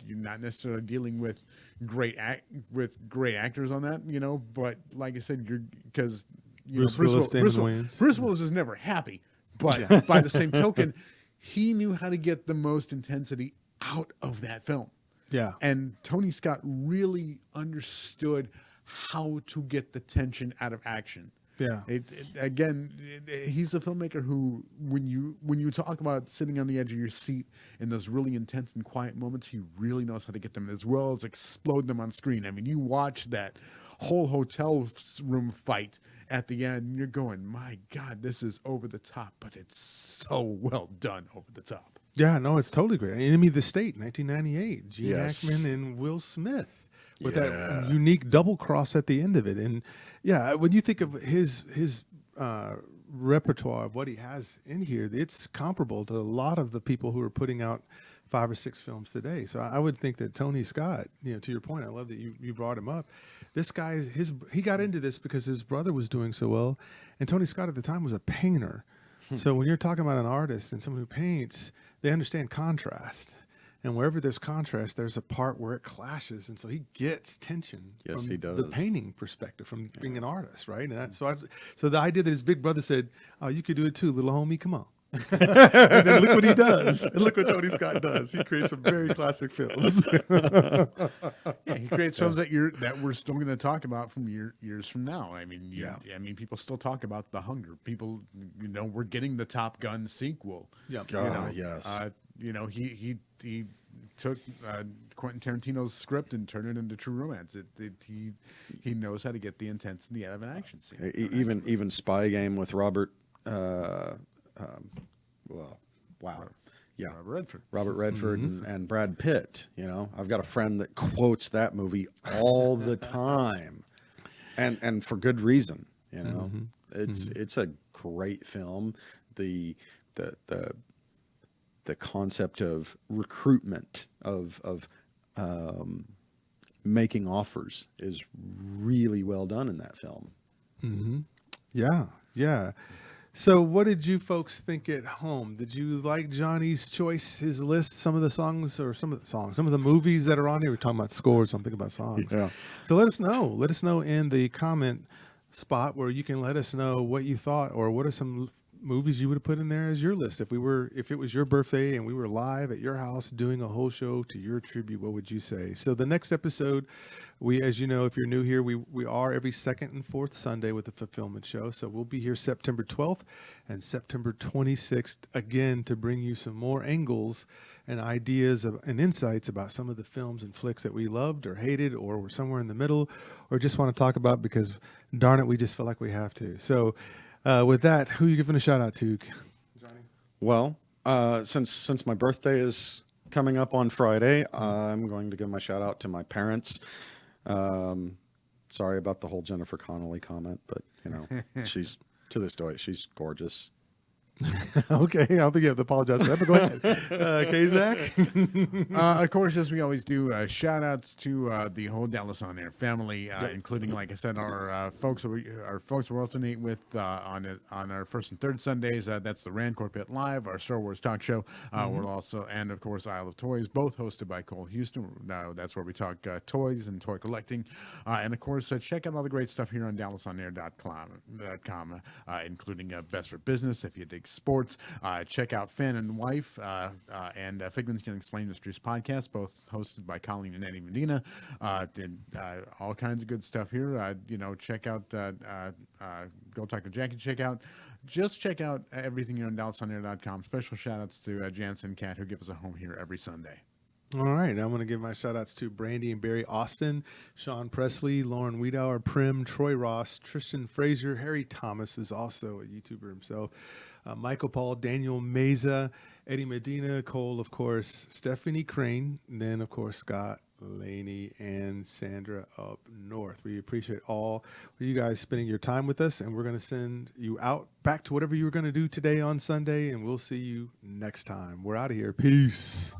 not necessarily dealing with great actors on that, you know. But like I said, because Bruce Willis, Damon Wayans. Bruce Willis is never happy, but by the same token, he knew how to get the most intensity out of that film. Yeah. And Tony Scott really understood how to get the tension out of action. Yeah. He's a filmmaker who, when you talk about sitting on the edge of your seat in those really intense and quiet moments, he really knows how to get them as well as explode them on screen. I mean, you watch that whole hotel room fight at the end, and you're going, my God, this is over the top, but it's so well done over the top. Yeah, no, it's totally great. Enemy of the State, 1998. Gene Yes. Hackman and Will Smith with that unique double cross at the end of it. And yeah, when you think of his repertoire of what he has in here, it's comparable to a lot of the people who are putting out 5 or 6 films today. So I would think that Tony Scott, to your point, I love that you brought him up. This guy, he got into this because his brother was doing so well, and Tony Scott at the time was a painter. So when you're talking about an artist and someone who paints, they understand contrast. And wherever there's contrast, there's a part where it clashes, and so he gets tension from he does. the painting perspective, from being an artist, right? And so the idea that his big brother said, "Oh, you could do it too, little homie. Come on." And then look what he does. And look what Tony Scott does. He creates some very classic films. Yeah, he creates films that we're still going to talk about from years from now. I mean, I mean, people still talk about The Hunger. People, we're getting the Top Gun sequel. Yeah, Yes. He took Quentin Tarantino's script and turned it into True Romance. He knows how to get the intensity out of an action scene. Even Spy Game with Robert. Robert Redford and Brad Pitt. I've got a friend that quotes that movie all the time, and for good reason. It's a great film. The concept of recruitment of making offers is really well done in that film. Mm-hmm. Yeah. So what did you folks think at home? Did you like Johnny's choice, his list, some of the movies that are on here? We're talking about scores, something about songs. Yeah. So let us know. Let us know in the comment spot where you can let us know what you thought, or what are some movies you would have put in there as your list. If it was your birthday and we were live at your house doing a whole show to your tribute, what would you say? So the next episode, as you know, if you're new here, we are every second and fourth Sunday with the Fulfillment Show. So we'll be here September 12th and September 26th again to bring you some more angles and ideas and insights about some of the films and flicks that we loved or hated, or were somewhere in the middle, or just want to talk about because, darn it, we just feel like we have to. So with that, who are you giving a shout out to, Johnny? Well, since my birthday is coming up on Friday, I'm going to give my shout out to my parents. Sorry about the whole Jennifer Connelly comment, but she's, to this day, she's gorgeous. Okay, I don't think you have to apologize for that, but go ahead. Kazak? Of course, as we always do, shout outs to the whole Dallas On Air family, including, like I said, our folks we alternate with on our first and third Sundays. That's the Rancourt Pit Live, our Star Wars talk show. We're also, and of course, Isle of Toys, both hosted by Cole Houston. That's where we talk toys and toy collecting. And of course, check out all the great stuff here on DallasOnAir.com, including Best for Business, if you dig sports. Check out Fan and Wife and Figments Can Explain Mysteries podcast, both hosted by Colleen and Eddie Medina. All kinds of good stuff here. Check out Go Talk to Jackie. Check out everything here on DallasOnAir.com. Special shout outs to Jansen and Kat, who give us a home here every Sunday. All right, I'm going to give my shout-outs to Brandy and Barry Austin, Sean Presley, Lauren Wiedauer, Prim, Troy Ross, Tristan Frazier, Harry Thomas is also a YouTuber himself, Michael Paul, Daniel Meza, Eddie Medina, Cole, of course, Stephanie Crane, and then, of course, Scott Laney and Sandra up north. We appreciate all of you guys spending your time with us, and we're going to send you out back to whatever you were going to do today on Sunday, and we'll see you next time. We're out of here. Peace.